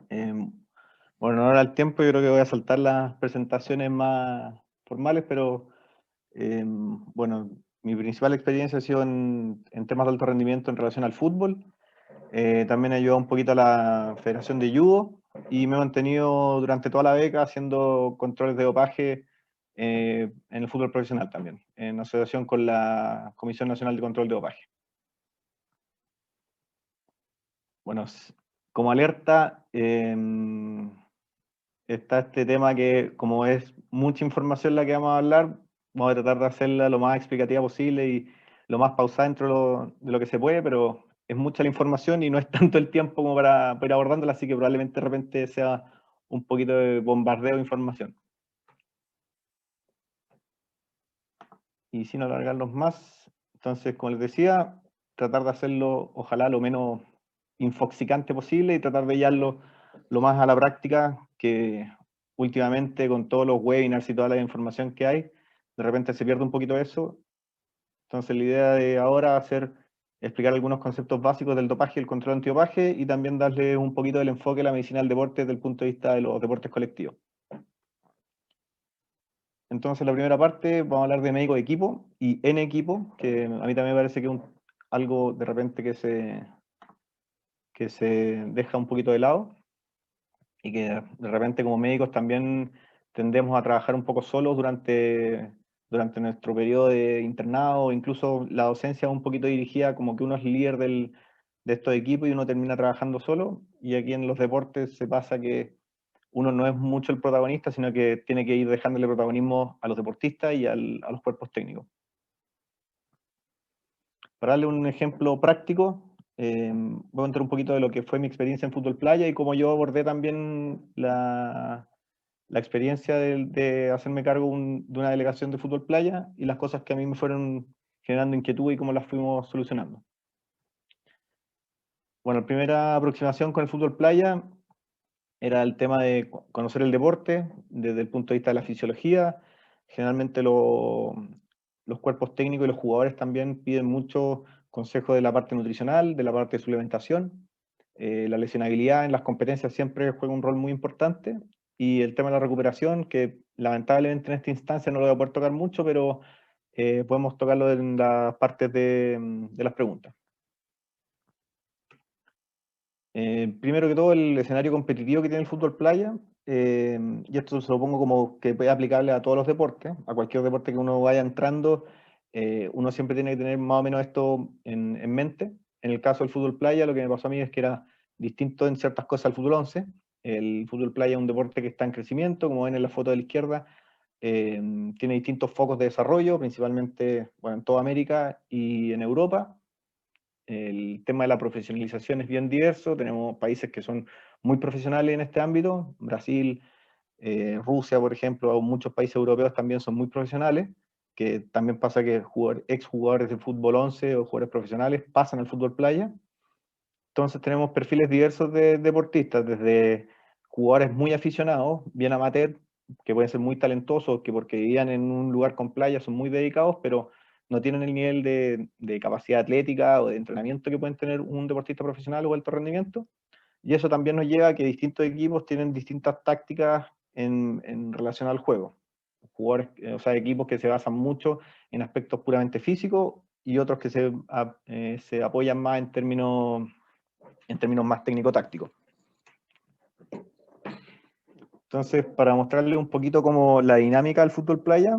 Em, bueno, ahora al tiempo yo creo que voy a saltar las presentaciones más formales, pero bueno, mi principal experiencia ha sido en temas de alto rendimiento en relación al fútbol. También he ayudado un poquito a la Federación de Judo y me he mantenido durante toda la beca haciendo controles de dopaje en el fútbol profesional también, en asociación con la Comisión Nacional de Control de Dopaje. Bueno, como alerta, está este tema que, como es mucha información la que vamos a hablar, vamos a tratar de hacerla lo más explicativa posible y lo más pausada dentro de lo que se puede, pero es mucha la información y no es tanto el tiempo como para ir abordándola, así que probablemente de repente sea un poquito de bombardeo de información. Y sin alargarlos más, entonces, como les decía, tratar de hacerlo, ojalá, lo menos infoxicante posible y tratar de llevarlo lo más a la práctica, que últimamente con todos los webinars y toda la información que hay, de repente se pierde un poquito eso. Entonces la idea de ahora va a ser explicar algunos conceptos básicos del dopaje y el control antidopaje y también darle un poquito del enfoque a la medicina del deporte desde el punto de vista de los deportes colectivos. Entonces, la primera parte, vamos a hablar de médico de equipo y en equipo, que a mí también me parece que es algo de repente que se deja un poquito de lado y que de repente como médicos también tendemos a trabajar un poco solos durante nuestro periodo de internado, incluso la docencia un poquito dirigida como que uno es líder de estos equipos y uno termina trabajando solo, y aquí en los deportes se pasa que uno no es mucho el protagonista, sino que tiene que ir dejándole protagonismo a los deportistas y a los cuerpos técnicos. Para darle un ejemplo práctico, voy a contar un poquito de lo que fue mi experiencia en fútbol playa y cómo yo abordé también la experiencia de hacerme cargo de una delegación de fútbol playa y las cosas que a mí me fueron generando inquietud y cómo las fuimos solucionando. Bueno, la primera aproximación con el fútbol playa era el tema de conocer el deporte desde el punto de vista de la fisiología. Generalmente los cuerpos técnicos y los jugadores también piden mucho consejo de la parte nutricional, de la parte de suplementación. La lesionabilidad en las competencias siempre juega un rol muy importante. Y el tema de la recuperación, que lamentablemente en esta instancia no lo voy a poder tocar mucho, pero podemos tocarlo en las partes de las preguntas. Primero que todo, el escenario competitivo que tiene el fútbol playa, y esto se lo pongo como que es aplicable a todos los deportes, a cualquier deporte que uno vaya entrando, uno siempre tiene que tener más o menos esto en mente. En el caso del fútbol playa, lo que me pasó a mí es que era distinto en ciertas cosas al fútbol 11. El fútbol playa es un deporte que está en crecimiento, como ven en la foto de la izquierda, tiene distintos focos de desarrollo, principalmente bueno, en toda América y en Europa. El tema de la profesionalización es bien diverso, tenemos países que son muy profesionales en este ámbito, Brasil, Rusia, por ejemplo, o muchos países europeos también son muy profesionales, que también pasa que exjugadores de fútbol 11 o jugadores profesionales pasan al fútbol playa. Entonces tenemos perfiles diversos de deportistas, desde jugadores muy aficionados, bien amateur, que pueden ser muy talentosos, que porque vivían en un lugar con playa son muy dedicados, pero no tienen el nivel de capacidad atlética o de entrenamiento que pueden tener un deportista profesional o alto rendimiento. Y eso también nos lleva a que distintos equipos tienen distintas tácticas en relación al juego. Jugadores, o sea, equipos que se basan mucho en aspectos puramente físicos y otros que se apoyan más en términos más técnico-tácticos. Entonces, para mostrarles un poquito como la dinámica del fútbol playa,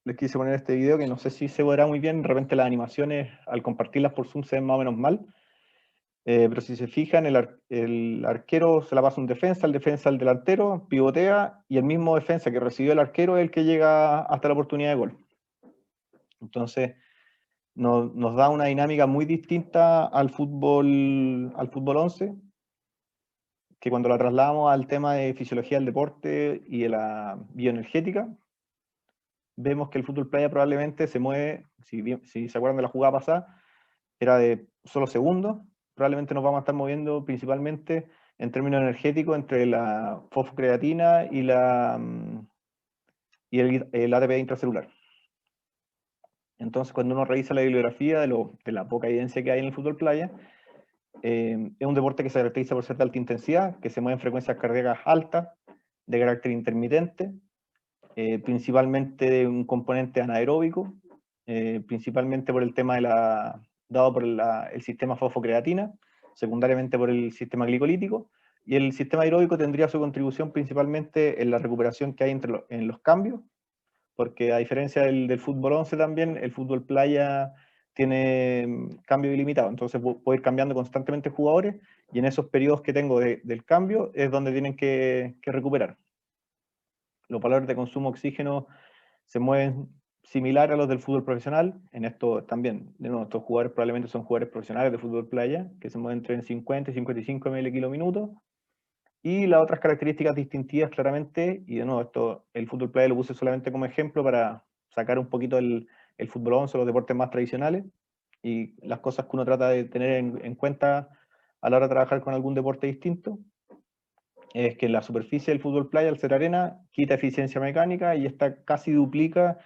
les quise poner este video que no sé si se verá muy bien, de repente las animaciones al compartirlas por Zoom se ven más o menos mal, pero si se fijan, el arquero se la pasa un defensa, el defensa al delantero, pivotea, y el mismo defensa que recibió el arquero es el que llega hasta la oportunidad de gol. Entonces, nos da una dinámica muy distinta al fútbol 11, que cuando la trasladamos al tema de fisiología del deporte y de la bioenergética, vemos que el fútbol playa probablemente se mueve, si se acuerdan de la jugada pasada, era de solo segundos, probablemente nos vamos a estar moviendo principalmente en términos energéticos entre la fosfocreatina y el ATP intracelular. Entonces, cuando uno revisa la bibliografía de la poca evidencia que hay en el fútbol playa, Es un deporte que se caracteriza por ser de alta intensidad, que se mueve en frecuencias cardíacas altas, de carácter intermitente, principalmente de un componente anaeróbico, principalmente por el tema dado por el sistema fosfocreatina, secundariamente por el sistema glicolítico, y el sistema aeróbico tendría su contribución principalmente en la recuperación que hay en los cambios, porque a diferencia del fútbol 11 también, el fútbol playa tiene cambio ilimitado, entonces puedo ir cambiando constantemente jugadores, y en esos periodos que tengo del cambio es donde tienen que recuperar. Los valores de consumo de oxígeno se mueven similar a los del fútbol profesional. En esto también, de nuevo, estos jugadores probablemente son jugadores profesionales de fútbol playa, que se mueven entre 50 y 55 ml kilo minuto. Y las otras características distintivas claramente, y de nuevo, el fútbol playa lo puse solamente como ejemplo para sacar un poquito el fútbol 11, los deportes más tradicionales, y las cosas que uno trata de tener en cuenta a la hora de trabajar con algún deporte distinto, es que la superficie del fútbol playa, al ser arena, quita eficiencia mecánica y esta casi duplica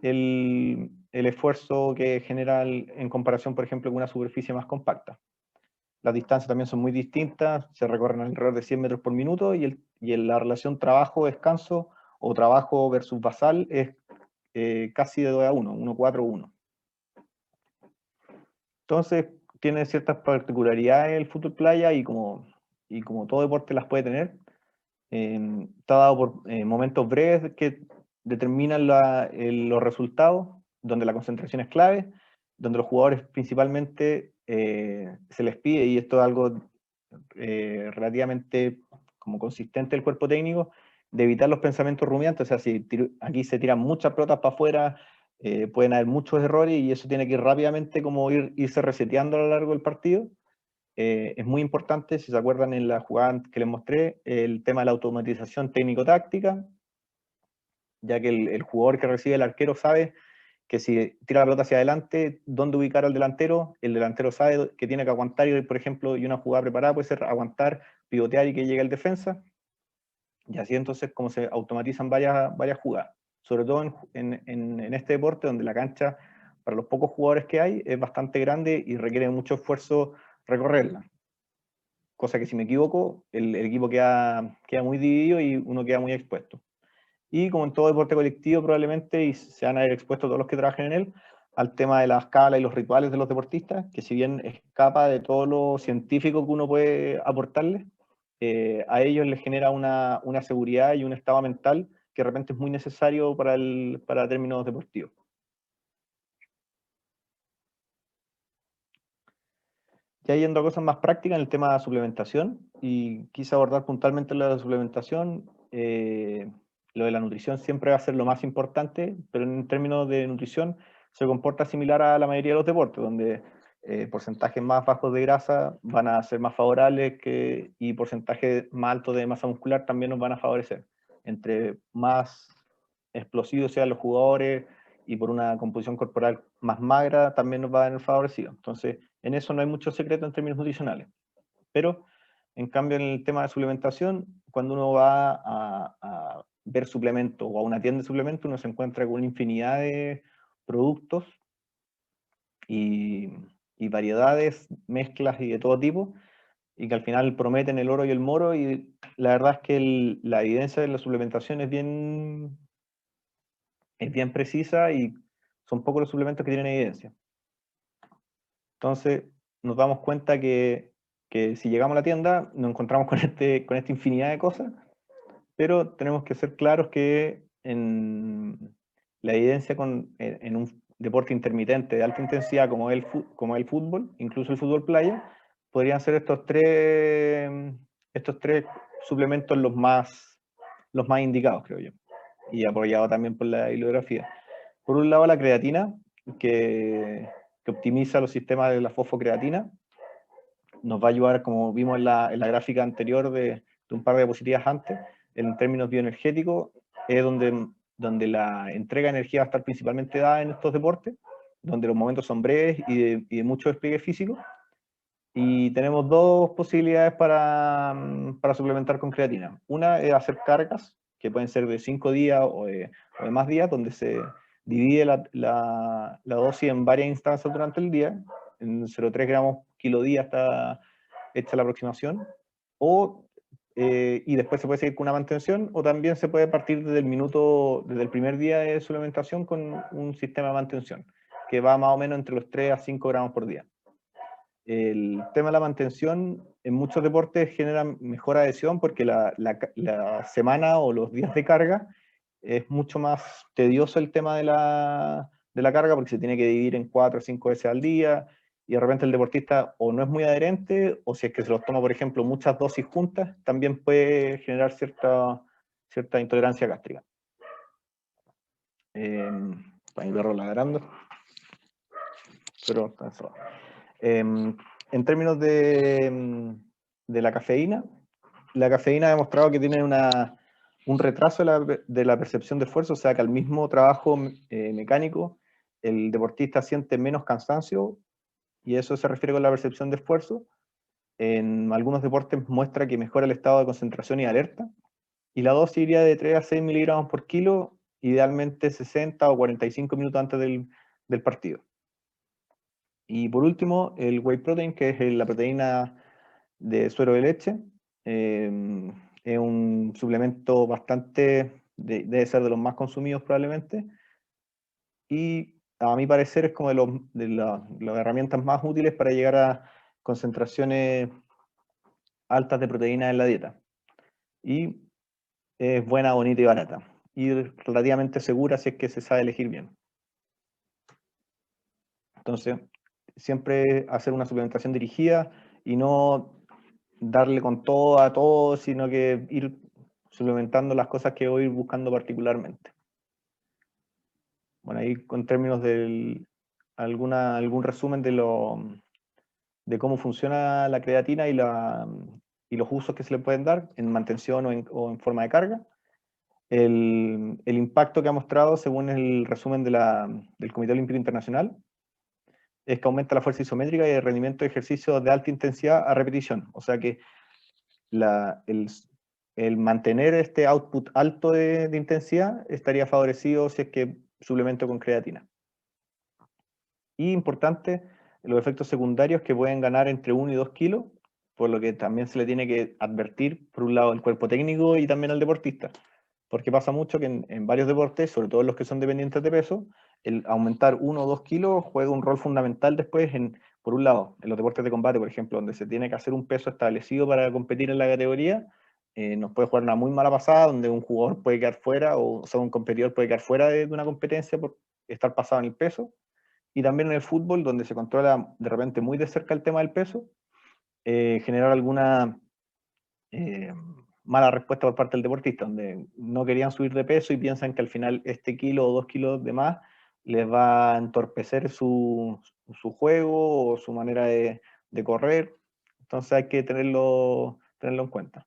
el esfuerzo que genera en comparación, por ejemplo, con una superficie más compacta. Las distancias también son muy distintas, se recorren alrededor de 100 metros por minuto y la relación trabajo-descanso o trabajo versus basal es casi de 2 a 1, 1-4-1. Entonces, tiene ciertas particularidades el fútbol playa y como todo deporte las puede tener. Está dado por momentos breves que determinan los resultados, donde la concentración es clave, donde los jugadores principalmente se les pide, y esto es algo relativamente como consistente del cuerpo técnico, de evitar los pensamientos rumiantes. O sea, si aquí se tiran muchas pelotas para afuera, pueden haber muchos errores y eso tiene que ir rápidamente como irse reseteando a lo largo del partido. Es muy importante, si se acuerdan en la jugada que les mostré, el tema de la automatización técnico-táctica, ya que el jugador que recibe el arquero sabe que si tira la pelota hacia adelante, dónde ubicar al delantero, el delantero sabe que tiene que aguantar, y por ejemplo, y una jugada preparada puede ser aguantar, pivotear y que llegue el defensa, y así entonces como se automatizan varias jugadas, sobre todo en este deporte donde la cancha, para los pocos jugadores que hay, es bastante grande y requiere mucho esfuerzo recorrerla. Cosa que si me equivoco, el equipo queda muy dividido y uno queda muy expuesto. Y como en todo deporte colectivo probablemente, y se van a ver expuestos todos los que trabajen en él, al tema de la escala y los rituales de los deportistas, que si bien escapa de todo lo científico que uno puede aportarles, a ellos les genera una seguridad y un estado mental que de repente es muy necesario para términos deportivos. Ya yendo a cosas más prácticas en el tema de la suplementación, y quise abordar puntualmente lo de la suplementación, lo de la nutrición siempre va a ser lo más importante, pero en términos de nutrición se comporta similar a la mayoría de los deportes, donde porcentajes más bajos de grasa van a ser más favorables y porcentajes más altos de masa muscular también nos van a favorecer. Entre más explosivos sean los jugadores y por una composición corporal más magra, también nos va a dar favorecido. Entonces, en eso no hay mucho secreto en términos nutricionales. Pero, en cambio, en el tema de suplementación, cuando uno va a ver suplementos o a una tienda de suplementos, uno se encuentra con una infinidad de productos y variedades, mezclas y de todo tipo, y que al final prometen el oro y el moro, y la verdad es que la evidencia de la suplementación es bien precisa y son pocos los suplementos que tienen evidencia. Entonces nos damos cuenta que si llegamos a la tienda nos encontramos con esta infinidad de cosas, pero tenemos que ser claros que en la evidencia en un deporte intermitente de alta intensidad como el fútbol, incluso el fútbol playa, podrían ser estos tres suplementos los más indicados, creo yo, y apoyado también por la bibliografía. Por un lado, la creatina, que optimiza los sistemas de la fosfocreatina, nos va a ayudar, como vimos en la gráfica anterior de un par de diapositivas antes, en términos bioenergéticos, es donde la entrega de energía va a estar principalmente dada en estos deportes, donde los momentos son breves y de mucho despliegue físico. Y tenemos dos posibilidades para suplementar con creatina. Una es hacer cargas, que pueden ser de 5 días o de más días, donde se divide la dosis en varias instancias durante el día, en 0,3 gramos kilo día hecha la aproximación, y después se puede seguir con una mantención, o también se puede partir desde el primer día de suplementación con un sistema de mantención, que va más o menos entre los 3 a 5 gramos por día. El tema de la mantención en muchos deportes genera mejor adhesión porque la semana o los días de carga es mucho más tedioso el tema de la carga porque se tiene que dividir en 4 o 5 veces al día y de repente el deportista o no es muy adherente o si es que se los toma, por ejemplo, muchas dosis juntas, también puede generar cierta intolerancia gástrica. Está mi perro ladrando, pero está encerrado. En términos de la cafeína ha demostrado que tiene un retraso de la percepción de esfuerzo, o sea que al mismo trabajo mecánico, el deportista siente menos cansancio, y eso se refiere con la percepción de esfuerzo. En algunos deportes muestra que mejora el estado de concentración y alerta, y la dosis iría de 3 a 6 miligramos por kilo, idealmente 60 o 45 minutos antes del partido. Y por último, el whey protein, que es la proteína de suero de leche. Es un suplemento debe ser de los más consumidos probablemente, y a mi parecer es como de las herramientas más útiles para llegar a concentraciones altas de proteína en la dieta. Y es buena, bonita y barata, y relativamente segura si es que se sabe elegir bien. Entonces, siempre hacer una suplementación dirigida y no darle con todo a todo, sino que ir suplementando las cosas que voy buscando particularmente. Bueno, ahí con términos de algún resumen de cómo funciona la creatina y los usos que se le pueden dar en mantención o en forma de carga. El impacto que ha mostrado, según el resumen del Comité Olímpico Internacional, es que aumenta la fuerza isométrica y el rendimiento de ejercicios de alta intensidad a repetición. O sea que el mantener este output alto de intensidad estaría favorecido si es que suplemento con creatina. Y importante, los efectos secundarios que pueden ganar entre 1 y 2 kilos, por lo que también se le tiene que advertir, por un lado, al cuerpo técnico y también al deportista. Porque pasa mucho que en varios deportes, sobre todo los que son dependientes de peso, el aumentar 1 o 2 kilos juega un rol fundamental después, por un lado, en los deportes de combate, por ejemplo, donde se tiene que hacer un peso establecido para competir en la categoría, nos puede jugar una muy mala pasada, donde un jugador puede quedar fuera, o sea, un competidor puede quedar fuera de una competencia por estar pasado en el peso. Y también en el fútbol, donde se controla de repente muy de cerca el tema del peso, generar alguna mala respuesta por parte del deportista, donde no querían subir de peso y piensan que al final este kilo o 2 kilos de más les va a entorpecer su juego o su manera de correr. Entonces hay que tenerlo en cuenta.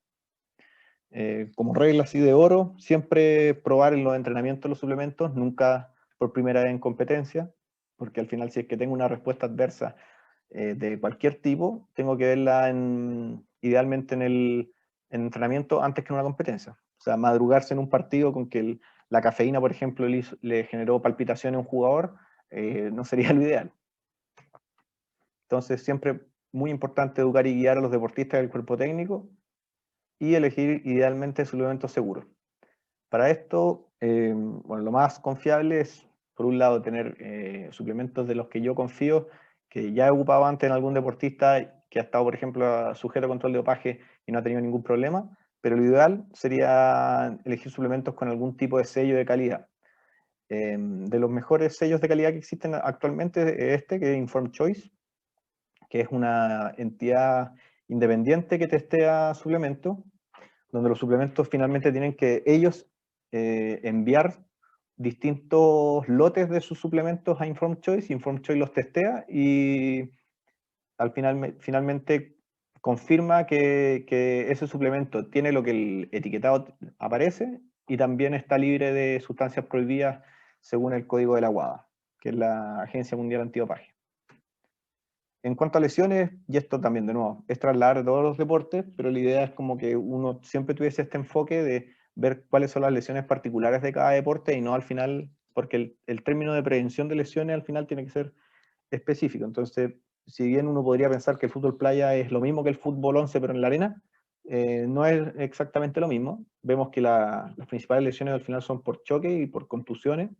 Como regla así de oro, siempre probar en los entrenamientos los suplementos, nunca por primera vez en competencia, porque al final si es que tengo una respuesta adversa de cualquier tipo, tengo que verla idealmente en entrenamiento antes que en una competencia. O sea, madrugarse en un partido con que la cafeína, por ejemplo, le generó palpitación a un jugador, no sería lo ideal. Entonces, siempre muy importante educar y guiar a los deportistas del cuerpo técnico y elegir idealmente suplementos seguros. Para esto, bueno, lo más confiable es, por un lado, tener suplementos de los que yo confío, que ya he ocupado antes en algún deportista que ha estado, por ejemplo, sujeto a control de dopaje y no ha tenido ningún problema, pero lo ideal sería elegir suplementos con algún tipo de sello de calidad. De los mejores sellos de calidad que existen actualmente es que es Informed Choice, que es una entidad independiente que testea suplementos, donde los suplementos finalmente tienen que ellos enviar distintos lotes de sus suplementos a Informed Choice, Informed Choice los testea y finalmente confirma que ese suplemento tiene lo que el etiquetado aparece y también está libre de sustancias prohibidas según el código de la WADA, que es la Agencia Mundial Antidopaje. En cuanto a lesiones, y esto también de nuevo, es trasladar de todos los deportes, pero la idea es como que uno siempre tuviese este enfoque de ver cuáles son las lesiones particulares de cada deporte y no al final, porque el término de prevención de lesiones al final tiene que ser específico. Entonces, si bien uno podría pensar que el fútbol playa es lo mismo que el fútbol 11 pero en la arena, no es exactamente lo mismo. Vemos que las principales lesiones al final son por choque y por contusiones.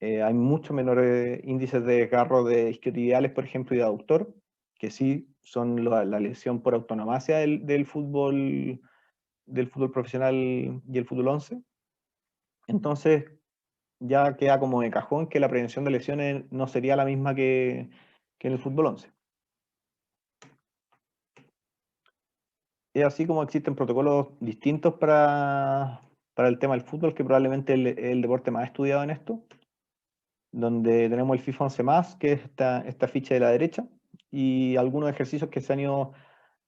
Hay mucho menores índices de desgarro de isquiotibiales, por ejemplo, y de aductor, que sí son la lesión por autonomasia del fútbol profesional y el fútbol 11. Entonces, ya queda como de cajón que la prevención de lesiones no sería la misma que en el fútbol 11. Es así como existen protocolos distintos para el tema del fútbol, que probablemente es el deporte más estudiado en esto, donde tenemos el FIFA 11+, que es esta ficha de la derecha, y algunos ejercicios que se han ido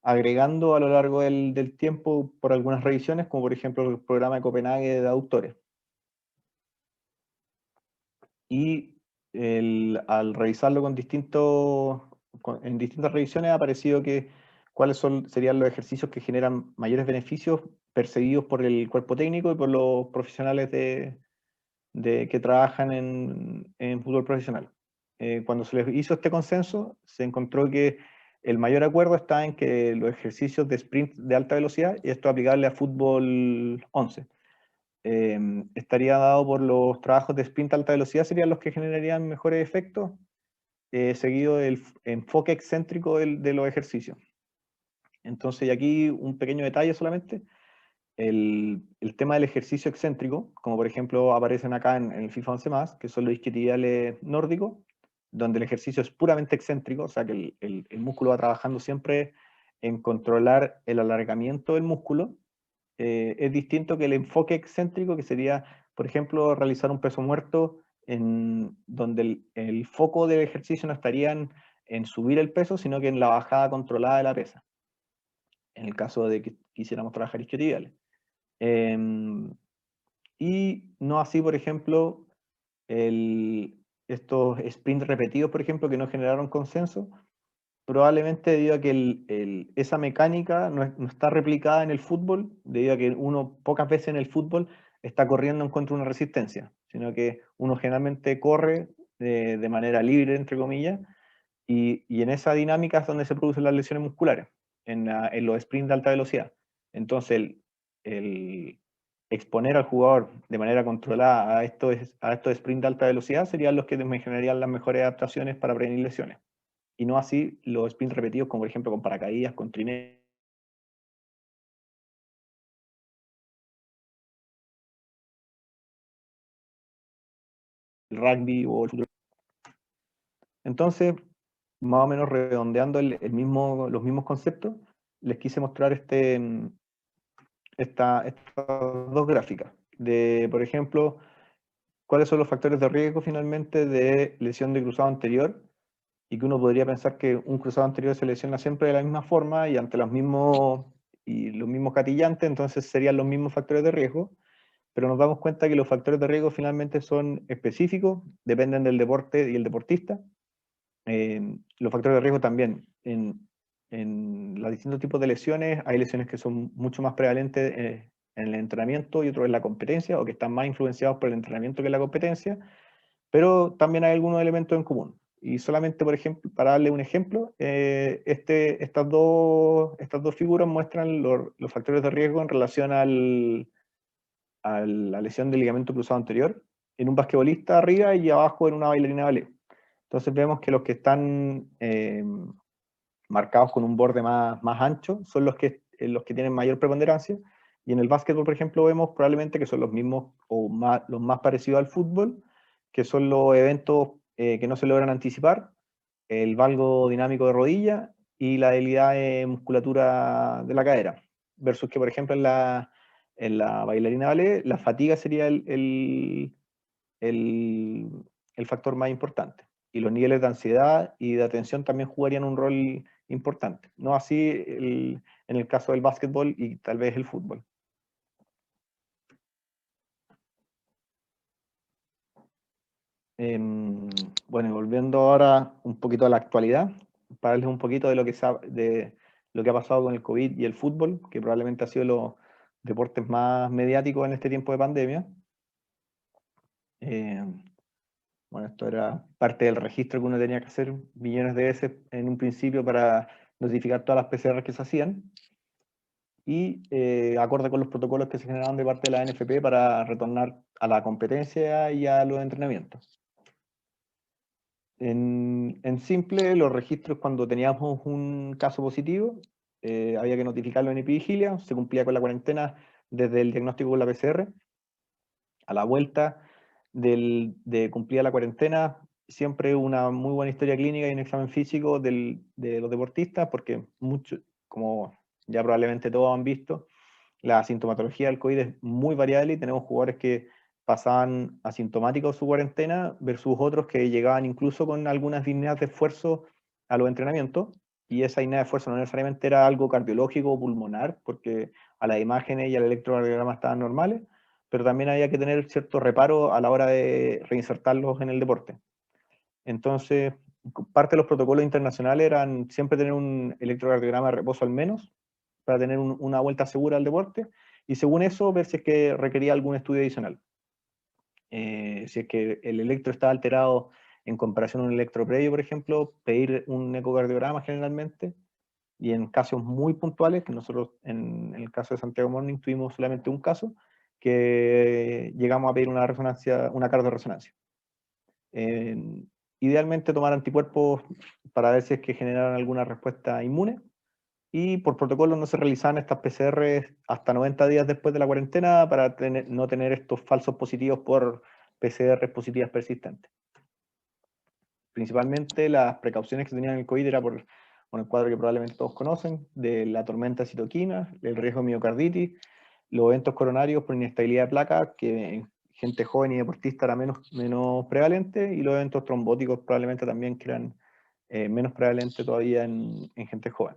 agregando a lo largo del tiempo por algunas revisiones, como por ejemplo el programa de Copenhague de aductores. Y al revisarlo en distintas revisiones ha aparecido que cuáles serían los ejercicios que generan mayores beneficios percibidos por el cuerpo técnico y por los profesionales que trabajan en fútbol profesional. Cuando se les hizo este consenso, se encontró que el mayor acuerdo está en que los ejercicios de sprint de alta velocidad, y esto es aplicable a fútbol 11, estaría dado por los trabajos de sprint a alta velocidad, serían los que generarían mejores efectos, seguido del enfoque excéntrico de los ejercicios. Entonces, y aquí un pequeño detalle solamente, el tema del ejercicio excéntrico, como por ejemplo aparecen acá en el FIFA 11+, que son los isquiotibiales nórdicos, donde el ejercicio es puramente excéntrico, o sea que el músculo va trabajando siempre en controlar el alargamiento del músculo. Es distinto que el enfoque excéntrico, que sería, por ejemplo, realizar un peso muerto en donde el foco del ejercicio no estaría en subir el peso, sino que en la bajada controlada de la pesa, en el caso de que quisiéramos trabajar isquiotibiales. Y no así, por ejemplo, estos sprints repetidos, por ejemplo, que no generaron consenso, probablemente debido a que esa mecánica no está replicada en el fútbol, debido a que uno pocas veces en el fútbol está corriendo en contra de una resistencia, sino que uno generalmente corre de manera libre, entre comillas, y en esa dinámica es donde se producen las lesiones musculares, en los sprints de alta velocidad. Entonces, el exponer al jugador de manera controlada a estos sprints de alta velocidad serían los que me generarían las mejores adaptaciones para prevenir lesiones. Y no así los sprints repetidos, como por ejemplo con paracaídas, con trineo, el rugby o el fútbol. Entonces, más o menos redondeando los mismos conceptos, les quise mostrar estas dos gráficas de, por ejemplo, cuáles son los factores de riesgo finalmente de lesión de cruzado anterior, y que uno podría pensar que un cruzado anterior se lesiona siempre de la misma forma y ante los mismos gatillantes, entonces serían los mismos factores de riesgo, pero nos damos cuenta que los factores de riesgo finalmente son específicos, dependen del deporte y el deportista. Los factores de riesgo también, en los distintos tipos de lesiones, hay lesiones que son mucho más prevalentes en el entrenamiento y otros en la competencia, o que están más influenciados por el entrenamiento que la competencia, pero también hay algunos elementos en común. Y solamente, por ejemplo, para darle un ejemplo, estas dos figuras muestran los factores de riesgo en relación a la lesión del ligamento cruzado anterior en un basquetbolista arriba y abajo en una bailarina de ballet. Entonces vemos que los que están marcados con un borde más ancho son los que tienen mayor preponderancia, y en el básquetbol, por ejemplo, vemos probablemente que son los mismos o los más parecidos al fútbol, que son los eventos que no se logran anticipar, el valgo dinámico de rodilla y la debilidad de musculatura de la cadera, versus que, por ejemplo, en la bailarina ballet, la fatiga sería el factor más importante. Y los niveles de ansiedad y de atención también jugarían un rol importante. No así en el caso del básquetbol y tal vez el fútbol. Bueno, volviendo ahora un poquito a la actualidad, para hablarles un poquito de lo que ha pasado con el COVID y el fútbol, que probablemente ha sido los deportes más mediáticos en este tiempo de pandemia. Bueno, esto era parte del registro que uno tenía que hacer millones de veces en un principio para notificar todas las PCR que se hacían, y acorde con los protocolos que se generaban de parte de la NFP para retornar a la competencia y a los entrenamientos. En simple, los registros, cuando teníamos un caso positivo, había que notificarlo en Epivigilia, se cumplía con la cuarentena desde el diagnóstico con la PCR. A la vuelta de cumplir la cuarentena, siempre una muy buena historia clínica y un examen físico de los deportistas, porque mucho, como ya probablemente todos han visto, la sintomatología del COVID es muy variable y tenemos jugadores que pasaban asintomáticos su cuarentena versus otros que llegaban incluso con algunas disneyas de esfuerzo a los entrenamientos, y esa disnea de esfuerzo no necesariamente era algo cardiológico o pulmonar, porque a las imágenes y al electrocardiograma estaban normales, pero también había que tener cierto reparo a la hora de reinsertarlos en el deporte. Entonces, parte de los protocolos internacionales eran siempre tener un electrocardiograma de reposo al menos, para tener una vuelta segura al deporte, y según eso ver si es que requería algún estudio adicional. Si es que el electro está alterado en comparación a un electro previo, por ejemplo, pedir un ecocardiograma generalmente, y en casos muy puntuales, que nosotros en el caso de Santiago Morning tuvimos solamente un caso, que llegamos a pedir una resonancia, una cardiorresonancia. Idealmente tomar anticuerpos para ver si es que generaron alguna respuesta inmune, y por protocolo no se realizaban estas PCR hasta 90 días después de la cuarentena para no tener estos falsos positivos por PCR positivas persistentes. Principalmente las precauciones que tenían el COVID era por el cuadro que probablemente todos conocen, de la tormenta de citoquinas, el riesgo de miocarditis, los eventos coronarios por inestabilidad de placa, que en gente joven y deportista era menos prevalente, y los eventos trombóticos probablemente también que eran menos prevalentes todavía en gente joven.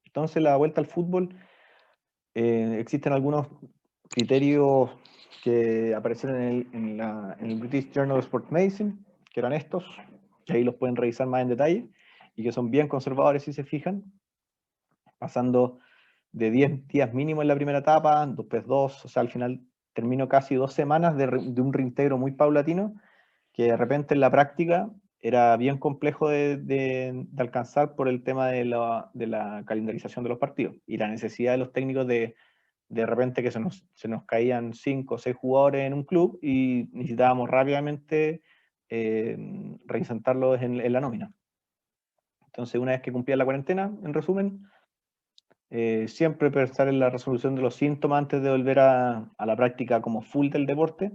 Entonces, la vuelta al fútbol, existen algunos criterios que aparecieron en el British Journal of Sport Medicine, que eran estos, que ahí los pueden revisar más en detalle, y que son bien conservadores si se fijan, pasando de 10 días mínimo en la primera etapa, después 2, o sea, al final termino casi 2 semanas de un reintegro muy paulatino, que de repente en la práctica era bien complejo de alcanzar por el tema de la calendarización de los partidos y la necesidad de los técnicos de repente que se nos caían 5 o 6 jugadores en un club y necesitábamos rápidamente reinsertarlos en la nómina. Entonces, una vez que cumplía la cuarentena, en resumen, siempre pensar en la resolución de los síntomas antes de volver a la práctica como full del deporte,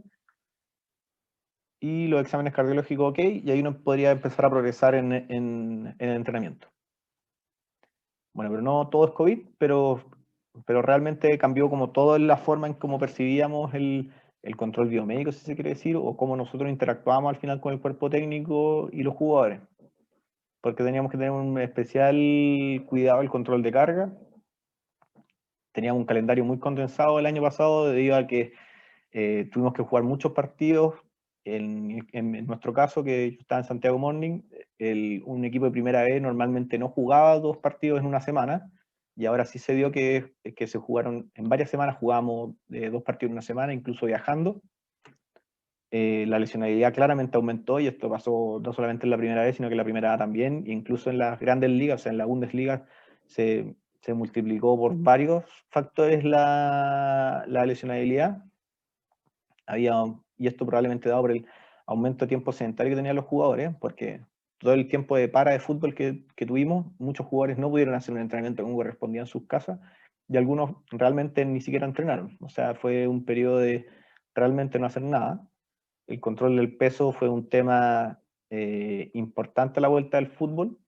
y los exámenes cardiológicos ok, y ahí uno podría empezar a progresar en el entrenamiento. Bueno, pero no todo es COVID, pero realmente cambió como toda la forma en cómo percibíamos el control biomédico, si se quiere decir, o cómo nosotros interactuábamos al final con el cuerpo técnico y los jugadores, porque teníamos que tener un especial cuidado del control de carga. Teníamos un calendario muy condensado el año pasado debido a que tuvimos que jugar muchos partidos. En nuestro caso, que yo estaba en Santiago Morning, un equipo de primera vez normalmente no jugaba 2 partidos en una semana, y ahora sí se dio que se jugaron en varias semanas, jugamos 2 partidos en una semana, incluso viajando. La lesionabilidad claramente aumentó, y esto pasó no solamente en la primera vez, sino que en la primera A también, e incluso en las grandes ligas, o sea, en la Bundesliga, se multiplicó por varios factores la lesionabilidad. Y esto probablemente dado por el aumento de tiempo sedentario que tenían los jugadores, porque todo el tiempo de para de fútbol que tuvimos, muchos jugadores no pudieron hacer un entrenamiento como correspondía en sus casas, y algunos realmente ni siquiera entrenaron. O sea, fue un periodo de realmente no hacer nada. El control del peso fue un tema importante a la vuelta del fútbol,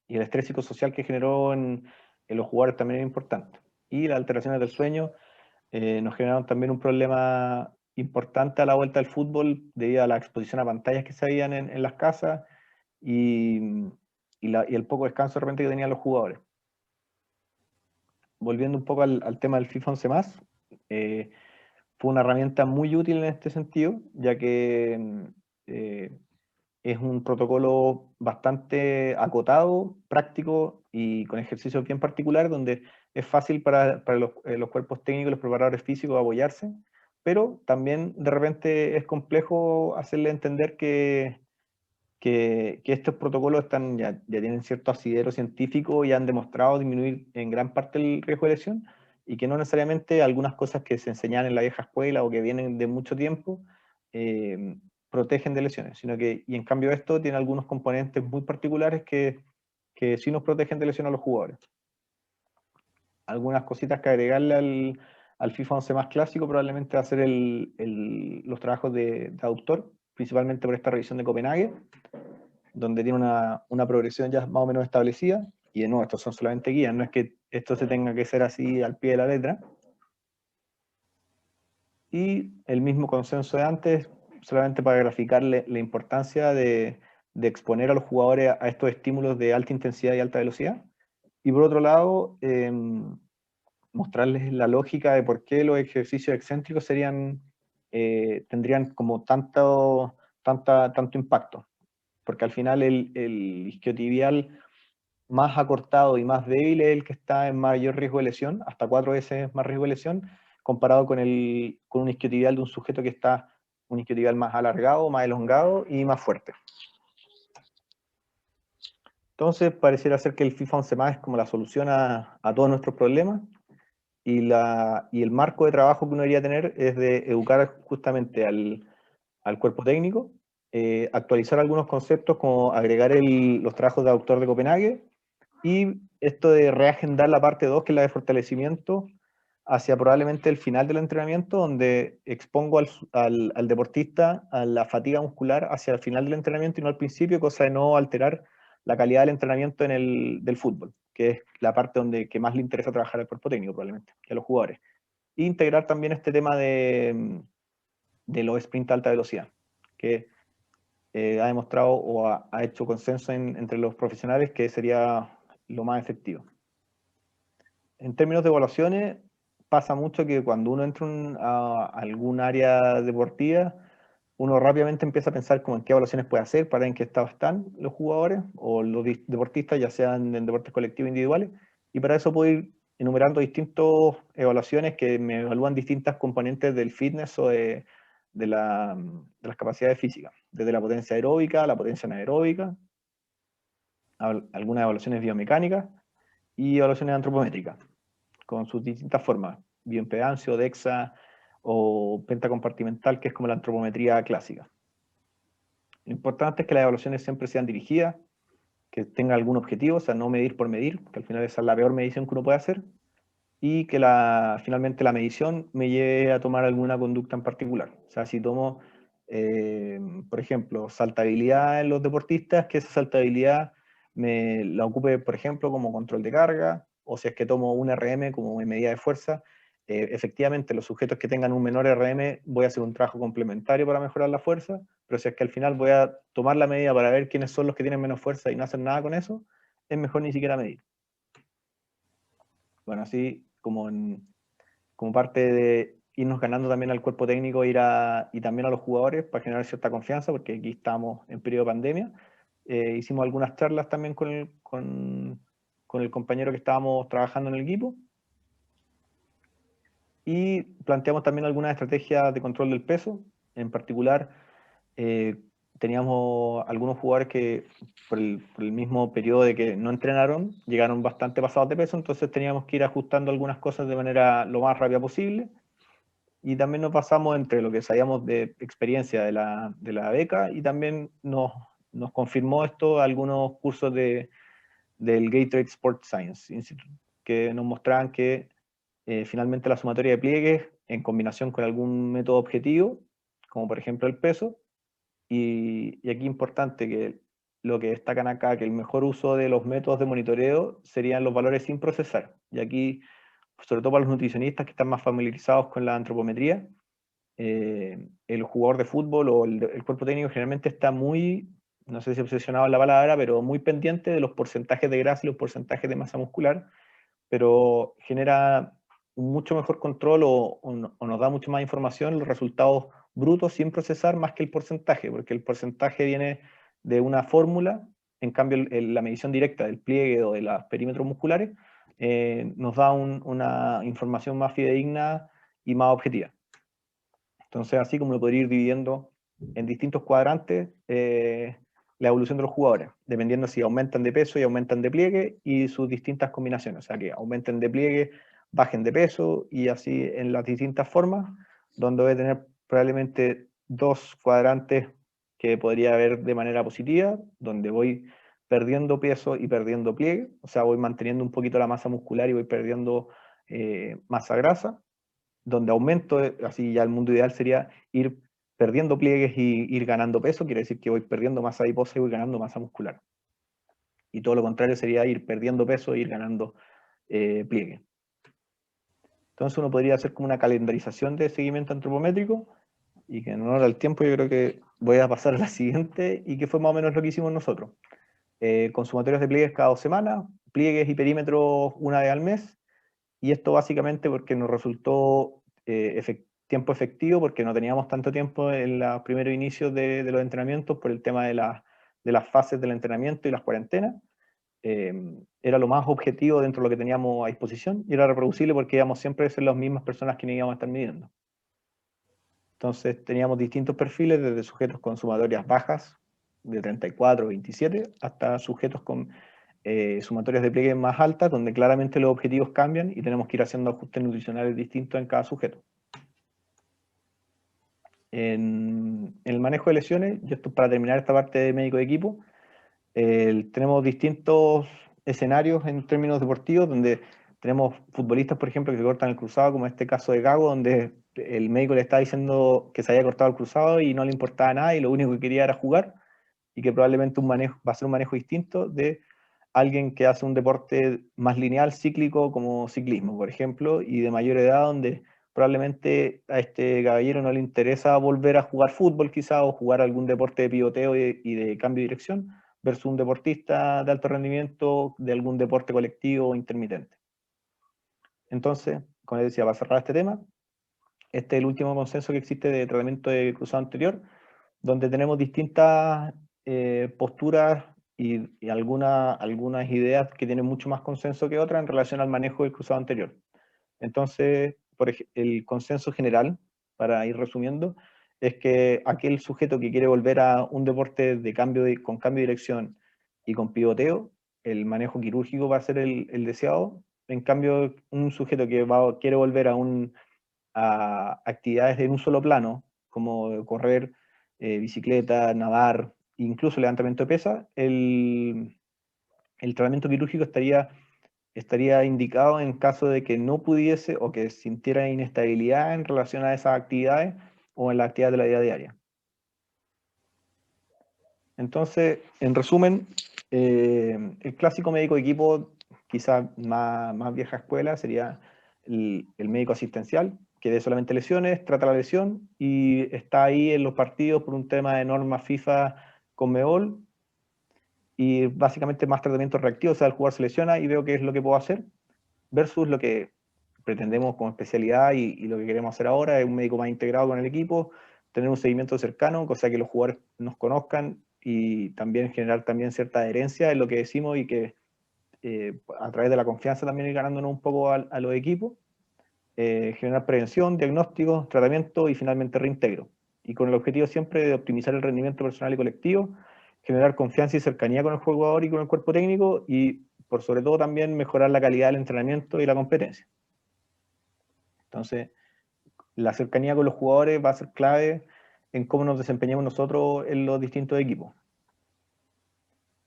y el estrés psicosocial que generó en los jugadores también es importante. Y las alteraciones del sueño nos generaron también un problema importante a la vuelta del fútbol debido a la exposición a pantallas que se veían en las casas, y el poco descanso de repente que tenían los jugadores. Volviendo un poco al tema del FIFA 11 más, fue una herramienta muy útil en este sentido, ya que es un protocolo bastante acotado, práctico y con ejercicios bien particulares, donde es fácil para los cuerpos técnicos y los preparadores físicos apoyarse, pero también de repente es complejo hacerle entender que estos protocolos ya tienen cierto asidero científico y han demostrado disminuir en gran parte el riesgo de lesión, y que no necesariamente algunas cosas que se enseñan en la vieja escuela o que vienen de mucho tiempo protegen de lesiones, sino que, y en cambio esto tiene algunos componentes muy particulares que sí nos protegen de lesiones a los jugadores. Algunas cositas que agregarle al FIFA 11 más clásico probablemente va a ser los trabajos de autor, principalmente por esta revisión de Copenhague, donde tiene una progresión ya más o menos establecida, y de nuevo, estos son solamente guías, no es que esto se tenga que hacer así al pie de la letra. Y el mismo consenso de antes, solamente para graficarle la importancia de exponer a los jugadores a estos estímulos de alta intensidad y alta velocidad. Y por otro lado, mostrarles la lógica de por qué los ejercicios excéntricos tendrían como tanto impacto. Porque al final el isquiotibial más acortado y más débil es el que está en mayor riesgo de lesión, hasta 4 veces más riesgo de lesión, comparado con un isquiotibial de un sujeto que está un isquiotibial más alargado, más elongado y más fuerte. Entonces pareciera ser que el FIFA 11 más es como la solución a todos nuestros problemas, y el marco de trabajo que uno debería tener es de educar justamente al cuerpo técnico, actualizar algunos conceptos como agregar los trabajos de autor de Copenhague, y esto de reagendar la parte 2, que es la de fortalecimiento, hacia probablemente el final del entrenamiento, donde expongo al deportista a la fatiga muscular hacia el final del entrenamiento y no al principio, cosa de no alterar la calidad del entrenamiento del fútbol, que es la parte que más le interesa trabajar al cuerpo técnico probablemente, que a los jugadores. E integrar también este tema de los sprints de alta velocidad, que ha demostrado o ha hecho consenso entre los profesionales que sería lo más efectivo. En términos de evaluaciones, pasa mucho que cuando uno entra a algún área deportiva, uno rápidamente empieza a pensar como en qué evaluaciones puede hacer, para en qué estado están los jugadores o los deportistas, ya sean en deportes colectivos o individuales, y para eso puedo ir enumerando distintas evaluaciones que me evalúan distintas componentes del fitness o de las capacidades físicas, desde la potencia aeróbica, la potencia anaeróbica, algunas evaluaciones biomecánicas y evaluaciones antropométricas, con sus distintas formas, bioimpedancia, DEXA o pentacompartimental, que es como la antropometría clásica. Lo importante es que las evaluaciones siempre sean dirigidas, que tengan algún objetivo, o sea, no medir por medir, que al final esa es la peor medición que uno puede hacer, y que finalmente la medición me lleve a tomar alguna conducta en particular. O sea, si tomo, por ejemplo, saltabilidad en los deportistas, que esa saltabilidad me la ocupe, por ejemplo, como control de carga, o si es que tomo un RM como medida de fuerza, efectivamente los sujetos que tengan un menor RM voy a hacer un trabajo complementario para mejorar la fuerza, pero si es que al final voy a tomar la medida para ver quiénes son los que tienen menos fuerza y no hacer nada con eso, es mejor ni siquiera medir. Bueno, así como parte de irnos ganando también al cuerpo técnico y también a los jugadores para generar cierta confianza, porque aquí estamos en periodo de pandemia. Hicimos algunas charlas también con el compañero que estábamos trabajando en el equipo, y planteamos también algunas estrategias de control del peso. En particular, teníamos algunos jugadores que por el mismo periodo de que no entrenaron, llegaron bastante pasados de peso, entonces teníamos que ir ajustando algunas cosas de manera lo más rápida posible. Y también nos basamos entre lo que sabíamos de experiencia de la beca, y también nos confirmó esto algunos cursos del Gatorade Sport Science Institute, que nos mostraban que finalmente la sumatoria de pliegues en combinación con algún método objetivo, como por ejemplo el peso, y aquí importante que lo que destacan acá, que el mejor uso de los métodos de monitoreo serían los valores sin procesar. Y aquí, sobre todo para los nutricionistas que están más familiarizados con la antropometría, el jugador de fútbol o el cuerpo técnico generalmente está muy, no sé si obsesionado en la palabra, pero muy pendiente de los porcentajes de grasa y los porcentajes de masa muscular, pero genera un mucho mejor control o nos da mucho más información los resultados brutos sin procesar, más que el porcentaje, porque el porcentaje viene de una fórmula. En cambio la medición directa del pliegue o de los perímetros musculares nos da una información más fidedigna y más objetiva. Entonces, así como lo podría ir dividiendo en distintos cuadrantes la evolución de los jugadores, dependiendo si aumentan de peso y aumentan de pliegue y sus distintas combinaciones, o sea, que aumenten de pliegue, bajen de peso y así en las distintas formas, donde voy a tener probablemente dos cuadrantes que podría haber de manera positiva, donde voy perdiendo peso y perdiendo pliegue, o sea, voy manteniendo un poquito la masa muscular y voy perdiendo masa grasa, donde aumento, así ya el mundo ideal sería ir perdiendo pliegues y ir ganando peso, quiere decir que voy perdiendo masa adiposa y voy ganando masa muscular. Y todo lo contrario sería ir perdiendo peso e ir ganando pliegue. Entonces uno podría hacer como una calendarización de seguimiento antropométrico, y que en honor al tiempo yo creo que voy a pasar a la siguiente, y que fue más o menos lo que hicimos nosotros. Consumatorios de pliegues cada 2 semanas, pliegues y perímetros una vez al mes, y esto básicamente porque nos resultó tiempo efectivo, porque no teníamos tanto tiempo en los primeros inicios de los entrenamientos por el tema de las fases del entrenamiento y las cuarentenas. Era lo más objetivo dentro de lo que teníamos a disposición y era reproducible porque íbamos siempre a ser las mismas personas que íbamos a estar midiendo. Entonces teníamos distintos perfiles, desde sujetos con sumatorias bajas de 34, 27, hasta sujetos con sumatorias de pliegue más altas, donde claramente los objetivos cambian y tenemos que ir haciendo ajustes nutricionales distintos en cada sujeto. En el manejo de lesiones, y esto para terminar esta parte de médico de equipo, tenemos distintos escenarios en términos deportivos, donde tenemos futbolistas, por ejemplo, que se cortan el cruzado, como este caso de Gago, donde el médico le está diciendo que se había cortado el cruzado y no le importaba nada y lo único que quería era jugar, y que probablemente va a ser un manejo distinto de alguien que hace un deporte más lineal, cíclico, como ciclismo, por ejemplo, y de mayor edad, donde probablemente a este caballero no le interesa volver a jugar fútbol quizá, o jugar algún deporte de pivoteo y de cambio de dirección, versus un deportista de alto rendimiento de algún deporte colectivo o intermitente. Entonces, como les decía, para cerrar este tema, este es el último consenso que existe de tratamiento de cruzado anterior, donde tenemos distintas posturas y algunas ideas que tienen mucho más consenso que otras en relación al manejo del cruzado anterior. Entonces, el consenso general, para ir resumiendo, es que aquel sujeto que quiere volver a un deporte con cambio de dirección y con pivoteo, el manejo quirúrgico va a ser el deseado. En cambio, un sujeto que quiere volver a actividades en un solo plano, como correr, bicicleta, nadar, incluso levantamiento de pesas, el tratamiento quirúrgico estaría indicado en caso de que no pudiese o que sintiera inestabilidad en relación a esas actividades o en la actividad de la vida diaria. Entonces, en resumen, el clásico médico de equipo, quizás más vieja escuela, sería el médico asistencial, que ve solamente lesiones, trata la lesión y está ahí en los partidos por un tema de norma FIFA Conmebol, y básicamente más tratamiento reactivo, o sea, el jugador se lesiona y veo qué es lo que puedo hacer, versus lo que pretendemos como especialidad y lo que queremos hacer ahora es un médico más integrado con el equipo, tener un seguimiento cercano, cosa que los jugadores nos conozcan y también generar también cierta adherencia en lo que decimos y que a través de la confianza también ir ganándonos un poco a los equipos, generar prevención, diagnóstico, tratamiento y finalmente reintegro. Y con el objetivo siempre de optimizar el rendimiento personal y colectivo, generar confianza y cercanía con el jugador y con el cuerpo técnico y por sobre todo también mejorar la calidad del entrenamiento y la competencia. Entonces, la cercanía con los jugadores va a ser clave en cómo nos desempeñamos nosotros en los distintos equipos.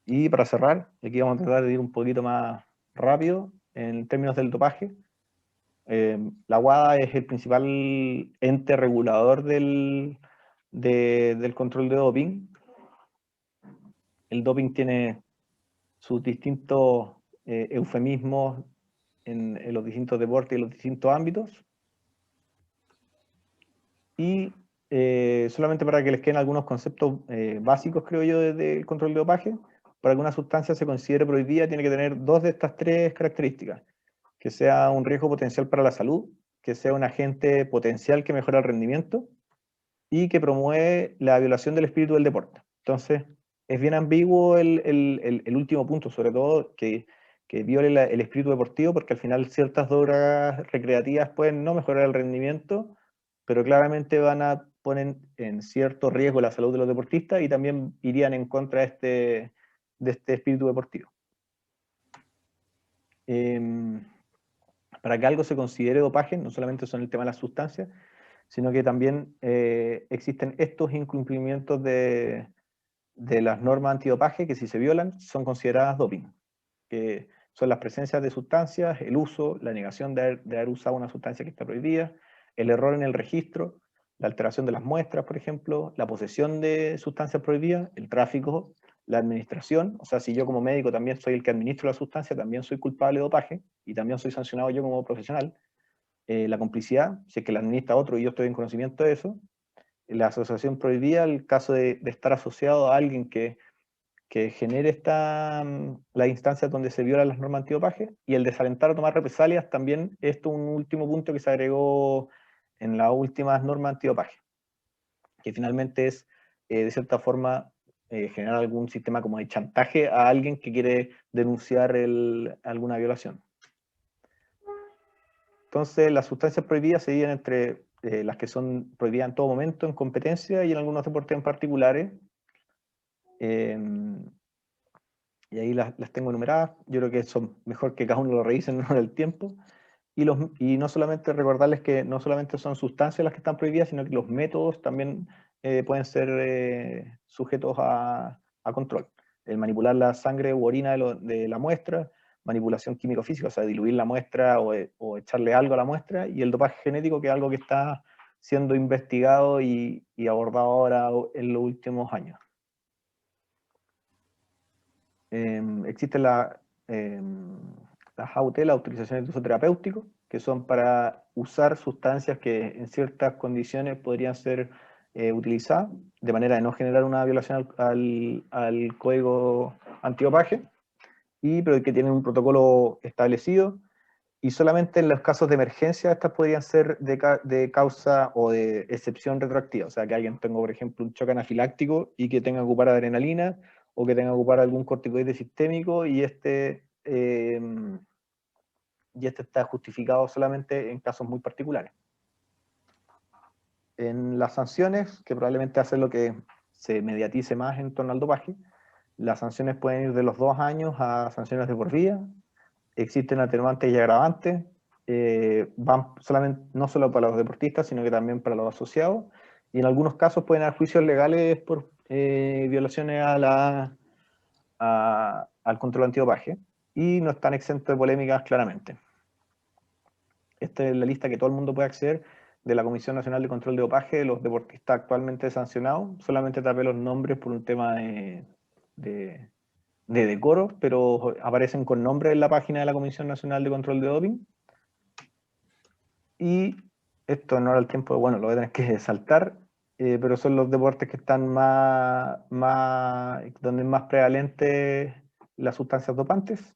Y para cerrar, aquí vamos a tratar de ir un poquito más rápido en términos del dopaje. La WADA es el principal ente regulador del control de doping. El doping tiene sus distintos eufemismos en los distintos deportes y en los distintos ámbitos. Y solamente para que les queden algunos conceptos básicos, creo yo, desde el control de dopaje, para que una sustancia se considere prohibida tiene que tener dos de estas tres características: que sea un riesgo potencial para la salud, que sea un agente potencial que mejora el rendimiento y que promueve la violación del espíritu del deporte. Entonces, es bien ambiguo el último punto, sobre todo que viole el espíritu deportivo, porque al final ciertas drogas recreativas pueden no mejorar el rendimiento, pero claramente van a poner en cierto riesgo la salud de los deportistas y también irían en contra de este espíritu deportivo. Para que algo se considere dopaje, no solamente son el tema de las sustancias, sino que también existen estos incumplimientos de las normas antidopaje que si se violan son consideradas doping, que son las presencias de sustancias, el uso, la negación de haber usado una sustancia que está prohibida, el error en el registro, la alteración de las muestras, por ejemplo, la posesión de sustancias prohibidas, el tráfico, la administración, o sea, si yo como médico también soy el que administro la sustancia, también soy culpable de dopaje y también soy sancionado yo como profesional, la complicidad, si es que la administra otro y yo estoy en conocimiento de eso, la asociación prohibida, el caso de estar asociado a alguien que genere las instancias donde se violan las normas antidopaje, y el desalentar o tomar represalias también es un último punto que se agregó en las últimas normas antidopaje, que finalmente es, de cierta forma, generar algún sistema como de chantaje a alguien que quiere denunciar alguna violación. Entonces, las sustancias prohibidas se dividen entre las que son prohibidas en todo momento, en competencia y en algunos deportes en particulares. Y ahí las tengo enumeradas. Yo creo que son mejor que cada uno lo revise en el tiempo. Y no solamente recordarles que no solamente son sustancias las que están prohibidas, sino que los métodos también pueden ser sujetos a control. El manipular la sangre u orina de la muestra, manipulación químico-física, o sea, diluir la muestra o echarle algo a la muestra, y el dopaje genético, que es algo que está siendo investigado y abordado ahora en los últimos años. Existen las AUT, las autorizaciones de uso terapéutico, que son para usar sustancias que en ciertas condiciones podrían ser utilizadas, de manera de no generar una violación al código antidopaje, pero que tienen un protocolo establecido, y solamente en los casos de emergencia estas podrían ser de causa o de excepción retroactiva, o sea, que alguien tenga, por ejemplo, un choque anafiláctico y que tenga que ocupar adrenalina, o que tenga que ocupar algún corticoide sistémico, y este está justificado solamente en casos muy particulares. En las sanciones, que probablemente hace lo que se mediatice más en torno al dopaje, las sanciones pueden ir de los 2 años a sanciones de por vida. Existen atenuantes y agravantes, van no solo para los deportistas, sino que también para los asociados, y en algunos casos pueden haber juicios legales por violaciones al control antidopaje, y no están exentos de polémicas claramente. Esta es la lista que todo el mundo puede acceder de la Comisión Nacional de Control de Dopaje de los deportistas actualmente sancionados. Solamente tapé los nombres por un tema de decoro, pero aparecen con nombre en la página de la Comisión Nacional de Control de Doping. Y esto no era el tiempo, bueno, lo voy a tener que saltar, pero son los deportes que están donde es más prevalente las sustancias dopantes.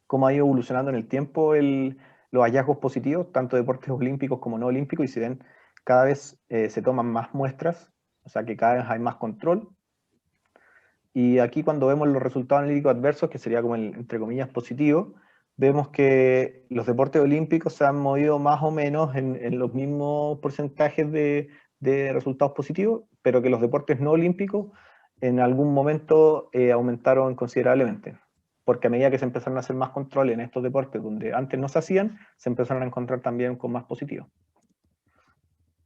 Cómo ha ido evolucionando en el tiempo los hallazgos positivos, tanto deportes olímpicos como no olímpicos, y si ven, cada vez se toman más muestras, o sea que cada vez hay más control. Y aquí, cuando vemos los resultados analíticos adversos, que sería como el, entre comillas, positivo, vemos que los deportes olímpicos se han movido más o menos en los mismos porcentajes de resultados positivos, pero que los deportes no olímpicos en algún momento aumentaron considerablemente, porque a medida que se empezaron a hacer más controles en estos deportes donde antes no se hacían, se empezaron a encontrar también con más positivos.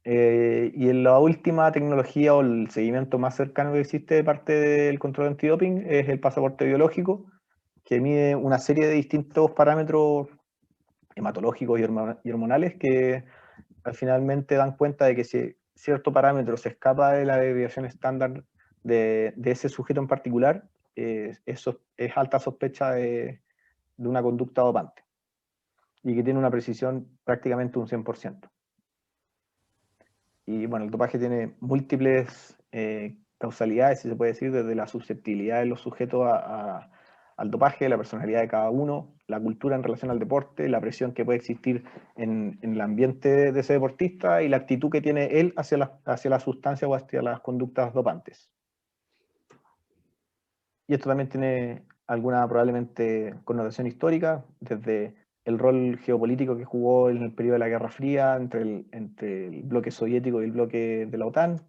Y en la última tecnología o el seguimiento más cercano que existe de parte del control antidoping es el pasaporte biológico, que mide una serie de distintos parámetros hematológicos y hormonales que finalmente dan cuenta de que si cierto parámetro se escapa de la desviación estándar de ese sujeto en particular, eso es alta sospecha de una conducta dopante, y que tiene una precisión prácticamente un 100%. Y bueno, el dopaje tiene múltiples causalidades, si se puede decir, desde la susceptibilidad de los sujetos al dopaje, la personalidad de cada uno, la cultura en relación al deporte, la presión que puede existir en el ambiente de ese deportista, y la actitud que tiene él hacia la sustancia o hacia las conductas dopantes. Y esto también tiene alguna probablemente connotación histórica, desde el rol geopolítico que jugó en el periodo de la Guerra Fría entre el bloque soviético y el bloque de la OTAN,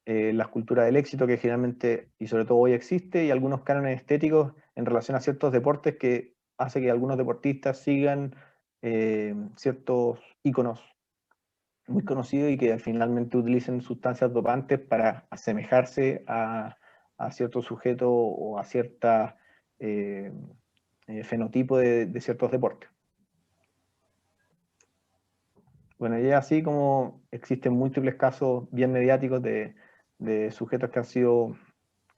las culturas del éxito que generalmente y sobre todo hoy existe, y algunos cánones estéticos en relación a ciertos deportes que hace que algunos deportistas sigan ciertos íconos muy conocidos y que finalmente utilicen sustancias dopantes para asemejarse a cierto sujeto o a cierta fenotipo de ciertos deportes. Bueno, y así como existen múltiples casos bien mediáticos de sujetos que han sido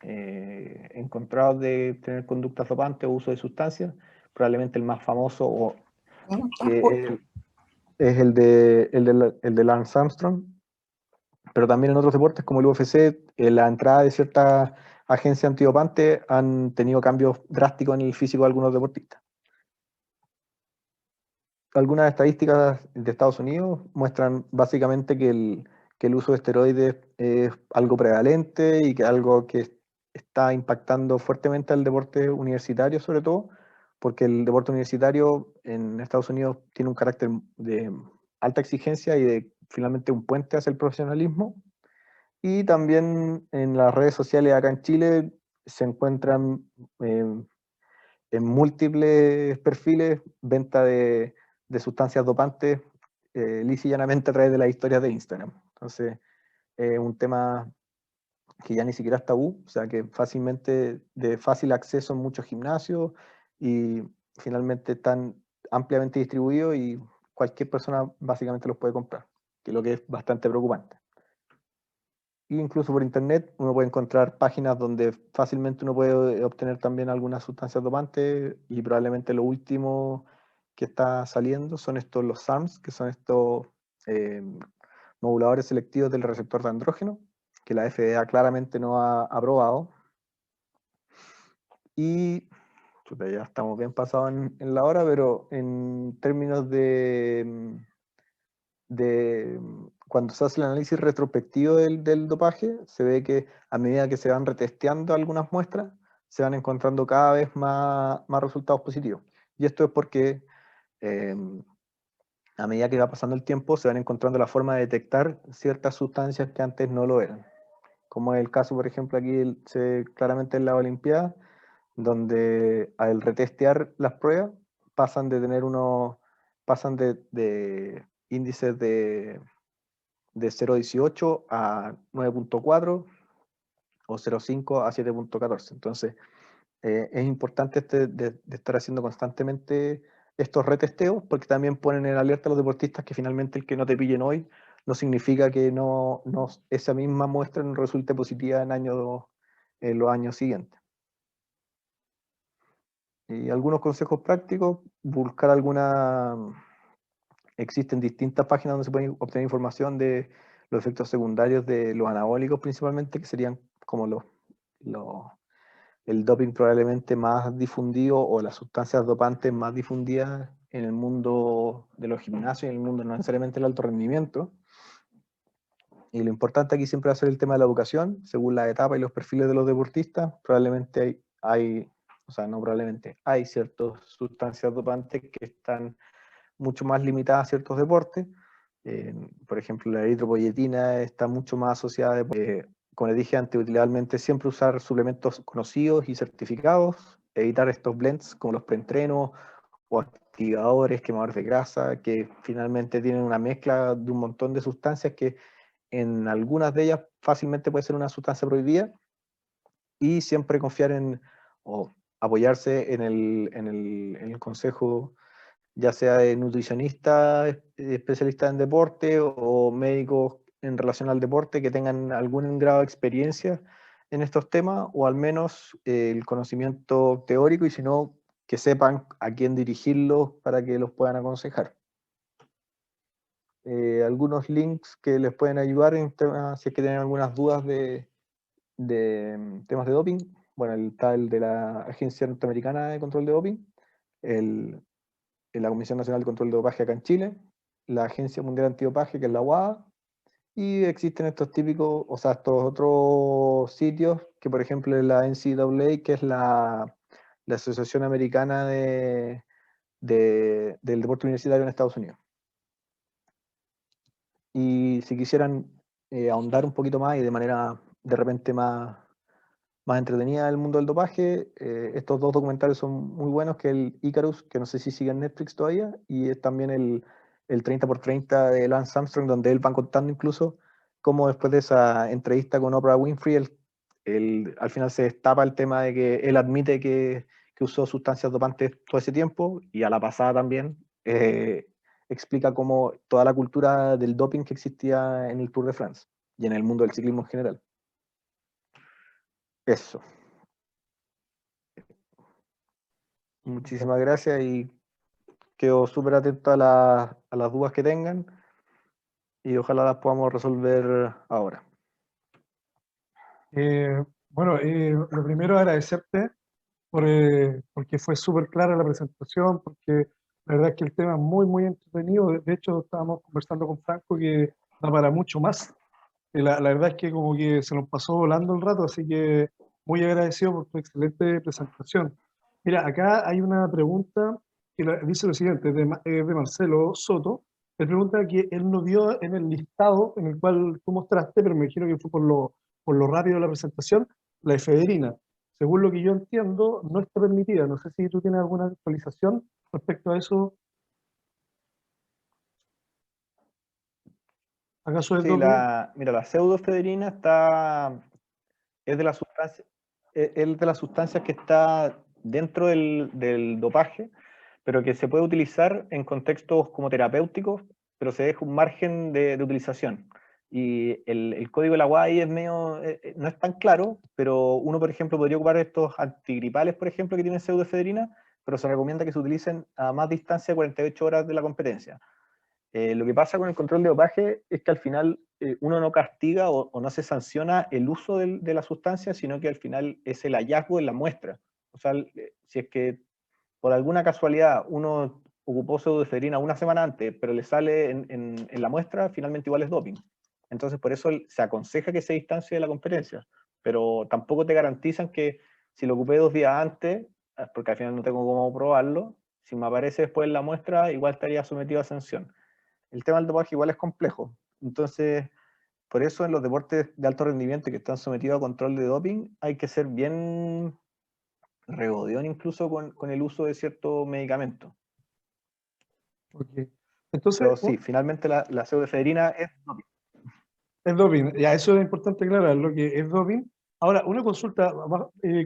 encontrados de tener conductas dopantes o uso de sustancias, probablemente el más famoso es el de Lance Armstrong, pero también en otros deportes como el UFC, la entrada de ciertas agencias antidopantes han tenido cambios drásticos en el físico de algunos deportistas. Algunas estadísticas de Estados Unidos muestran básicamente que el uso de esteroides es algo prevalente y que algo que está impactando fuertemente al deporte universitario, sobre todo, porque el deporte universitario en Estados Unidos tiene un carácter de alta exigencia y de finalmente un puente hacia el profesionalismo. Y también en las redes sociales acá en Chile se encuentran eh, en múltiples perfiles venta de sustancias dopantes lisa y llanamente a través de las historias de Instagram. Entonces, es un tema que ya ni siquiera es tabú, o sea que fácilmente, de fácil acceso en muchos gimnasios y finalmente están ampliamente distribuidos y cualquier persona básicamente los puede comprar, que es lo que es bastante preocupante. Incluso por internet uno puede encontrar páginas donde fácilmente uno puede obtener también algunas sustancias dopantes y probablemente lo último que está saliendo son estos, los SARMs, que son estos eh, moduladores selectivos del receptor de andrógeno, que la FDA claramente no ha aprobado. Y ya estamos bien pasados en la hora, pero en términos de cuando se hace el análisis retrospectivo del dopaje, se ve que a medida que se van retesteando algunas muestras, se van encontrando cada vez más resultados positivos. Y esto es porque eh, a medida que va pasando el tiempo, se van encontrando la forma de detectar ciertas sustancias que antes no lo eran. Como es el caso, por ejemplo, aquí claramente en la Olimpiada, donde al retestear las pruebas pasan de tener pasan de índices de 0,18 a 9,4 o 0,5 a 7,14. Entonces, es importante de estar haciendo constantemente estos retesteos porque también ponen en alerta a los deportistas que finalmente el que no te pillen hoy no significa que esa misma muestra no resulte positiva en los años siguientes. Y algunos consejos prácticos, buscar existen distintas páginas donde se puede obtener información de los efectos secundarios de los anabólicos principalmente, que serían como los el doping probablemente más difundido o las sustancias dopantes más difundidas en el mundo de los gimnasios y en el mundo no necesariamente el alto rendimiento. Y lo importante aquí siempre va a ser el tema de la educación, según la etapa y los perfiles de los deportistas. Probablemente o sea, no probablemente, hay ciertas sustancias dopantes que están mucho más limitadas a ciertos deportes. Por ejemplo, la eritropoyetina está mucho más asociada, como les dije antes, utilizarmente siempre usar suplementos conocidos y certificados, evitar estos blends como los preentrenos o activadores, quemadores de grasa, que finalmente tienen una mezcla de un montón de sustancias que en algunas de ellas fácilmente puede ser una sustancia prohibida, y siempre confiar o apoyarse en el consejo, ya sea de nutricionistas especialistas en deporte o médicos en relación al deporte que tengan algún grado de experiencia en estos temas, o al menos el conocimiento teórico, y si no, que sepan a quién dirigirlos para que los puedan aconsejar. Algunos links que les pueden ayudar si es que tienen algunas dudas de temas de doping. Bueno, está el de la Agencia Norteamericana de Control de Doping, la Comisión Nacional de Control de Dopaje acá en Chile, la Agencia Mundial Antidopaje, que es la WADA, y existen estos típicos, o sea, estos otros sitios, que por ejemplo es la NCAA, que es la Asociación Americana del deporte universitario en Estados Unidos. Y si quisieran ahondar un poquito más y de manera de repente más entretenida el mundo del dopaje, estos dos documentales son muy buenos, que el Icarus, que no sé si sigue en Netflix todavía, y es también el 30x30 de Lance Armstrong, donde él va contando incluso cómo después de esa entrevista con Oprah Winfrey, al final se destapa el tema de que él admite que usó sustancias dopantes todo ese tiempo, y a la pasada también explica cómo toda la cultura del doping que existía en el Tour de France y en el mundo del ciclismo en general. Eso. Muchísimas gracias y quedo súper atento a las dudas que tengan y ojalá las podamos resolver ahora. Bueno, lo primero agradecerte porque fue súper clara la presentación, porque la verdad es que el tema es muy, muy entretenido. De hecho, estábamos conversando con Franco que da para mucho más. La verdad es que como que se nos pasó volando el rato, así que muy agradecido por tu excelente presentación. Mira, acá hay una pregunta que dice lo siguiente, de Marcelo Soto. Él pregunta que él no vio en el listado en el cual tú mostraste, pero me imagino que fue por lo rápido de la presentación, la efedrina. Según lo que yo entiendo, no está permitida. No sé si tú tienes alguna actualización respecto a eso. ¿Acaso es Sí, doping? mira, la pseudoefedrina es de las sustancias, es de las sustancias que está dentro del dopaje, pero que se puede utilizar en contextos como terapéuticos, pero se deja un margen de utilización. Y el código de la UAI es medio, no es tan claro, pero uno, por ejemplo, podría ocupar estos antigripales, por ejemplo, que tienen pseudoefedrina, pero se recomienda que se utilicen a más distancia de 48 horas de la competencia. Lo que pasa con el control de dopaje es que al final uno no castiga o no se sanciona el uso de la sustancia, sino que al final es el hallazgo en la muestra. O sea, si es que por alguna casualidad uno ocupó pseudoefedrina una semana antes, pero le sale en la muestra, finalmente igual es doping. Entonces, por eso se aconseja que se distancie de la competencia, pero tampoco te garantizan que si lo ocupé 2 días antes, porque al final no tengo cómo probarlo, si me aparece después en la muestra, igual estaría sometido a sanción. El tema del dopaje igual es complejo. Entonces, por eso en los deportes de alto rendimiento que están sometidos a control de doping, hay que ser bien regodión incluso con el uso de ciertos medicamentos. Okay. Entonces, Pero sí, finalmente la pseudoefedrina es doping. es doping, ya eso es importante aclarar, lo que es doping. Ahora, una consulta,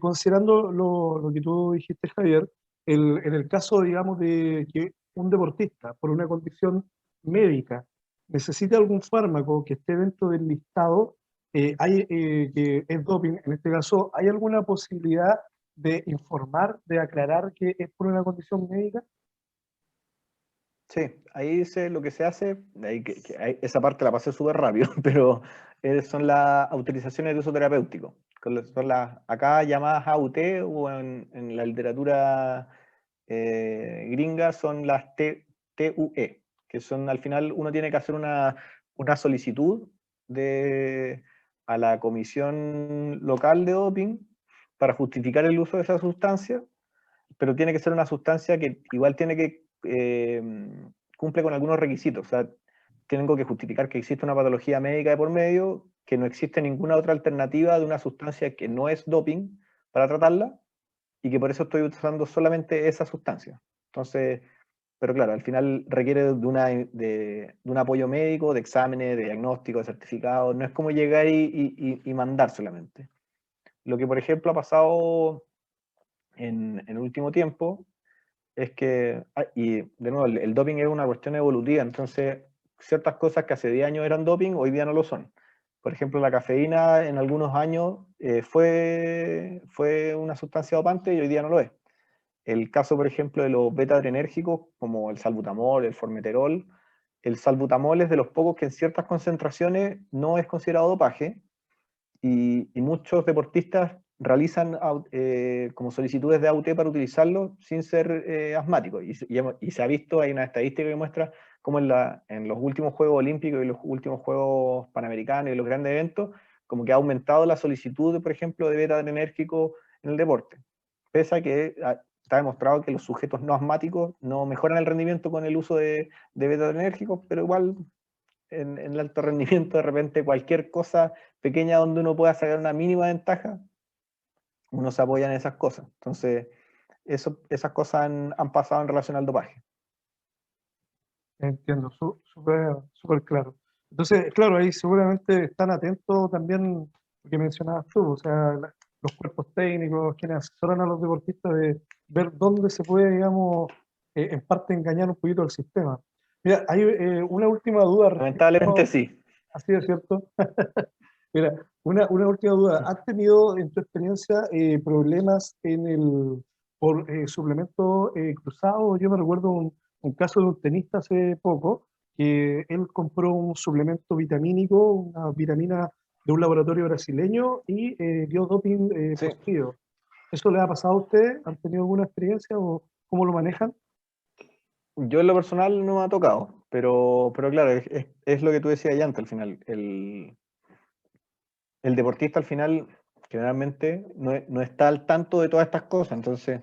considerando lo que tú dijiste, Javier, en el caso, digamos, de que un deportista, por una condición médica, necesita algún fármaco que esté dentro del listado, que es doping, en este caso, ¿hay alguna posibilidad de informar, de aclarar que es por una condición médica? Sí, ahí lo que se hace, esa parte la pasé súper rápido, pero son las autorizaciones de uso terapéutico. Son las acá llamadas AUT o en la literatura gringa son las TUE, que son al final uno tiene que hacer una solicitud a la comisión local de doping para justificar el uso de esa sustancia, pero tiene que ser una sustancia que igual tiene que cumple con algunos requisitos. O sea, tengo que justificar que existe una patología médica de por medio, que no existe ninguna otra alternativa de una sustancia que no es doping para tratarla, y que por eso estoy usando solamente esa sustancia. Entonces, pero claro, al final requiere de un apoyo médico, de exámenes, de diagnóstico, de certificados. No es como llegar y mandar solamente. Lo que, por ejemplo, ha pasado en el último tiempo es que, y de nuevo, el doping es una cuestión evolutiva, entonces ciertas cosas que hace 10 años eran doping, hoy día no lo son. Por ejemplo, la cafeína en algunos años fue una sustancia dopante y hoy día no lo es. El caso, por ejemplo, de los beta-adrenérgicos, como el salbutamol, el formoterol, el salbutamol es de los pocos que en ciertas concentraciones no es considerado dopaje, y muchos deportistas realizan como solicitudes de AUT para utilizarlo sin ser asmáticos. Y se ha visto, hay una estadística que muestra cómo en los últimos Juegos Olímpicos y los últimos Juegos Panamericanos y los grandes eventos, como que ha aumentado la solicitud, por ejemplo, de beta-adrenérgico en el deporte. Pese a que está demostrado que los sujetos no asmáticos no mejoran el rendimiento con el uso de beta-adrenérgicos, pero igual en el alto rendimiento de repente cualquier cosa pequeña donde uno pueda sacar una mínima ventaja, uno se apoya en esas cosas. Entonces, esas cosas han pasado en relación al dopaje. Entiendo, súper claro. Entonces, claro, ahí seguramente están atentos también lo que mencionabas tú, o sea, los cuerpos técnicos, quienes asesoran a los deportistas de ver dónde se puede, digamos, en parte engañar un poquito al sistema. Mira, hay una última duda Lamentablemente respecto, sí. así es cierto. Mira, una última duda. ¿Has tenido en tu experiencia problemas por suplemento cruzado? Yo me recuerdo un caso de un tenista hace poco, que él compró un suplemento vitamínico, una vitamina de un laboratorio brasileño y dio doping Sí. positivo. ¿Eso le ha pasado a usted? ¿Han tenido alguna experiencia o cómo lo manejan? Yo en lo personal no me ha tocado, pero claro, es lo que tú decías ya antes al final. El deportista al final generalmente no está al tanto de todas estas cosas, entonces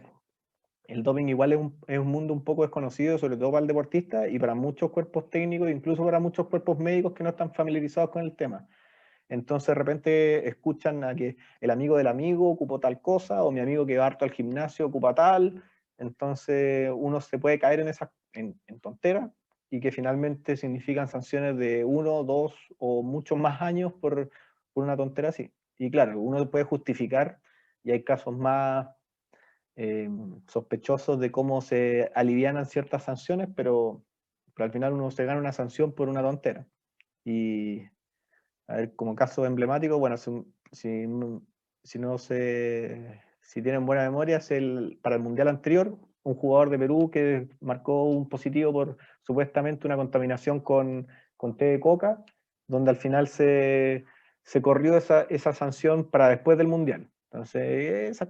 el doping igual es un mundo un poco desconocido, sobre todo para el deportista y para muchos cuerpos técnicos, incluso para muchos cuerpos médicos que no están familiarizados con el tema. Entonces de repente escuchan a que el amigo del amigo ocupó tal cosa, o mi amigo que va harto al gimnasio ocupa tal, entonces uno se puede caer en tonteras y que finalmente significan sanciones de 1, 2 o muchos más años por una tontera así. Y claro, uno puede justificar, y hay casos más sospechosos de cómo se alivianan ciertas sanciones, pero al final uno se gana una sanción por una tontera. Y a ver, como caso emblemático, bueno, si no si tienen buena memoria, para el mundial anterior, un jugador de Perú que marcó un positivo por supuestamente una contaminación con té de coca, donde al final se corrió esa sanción para después del mundial. Entonces,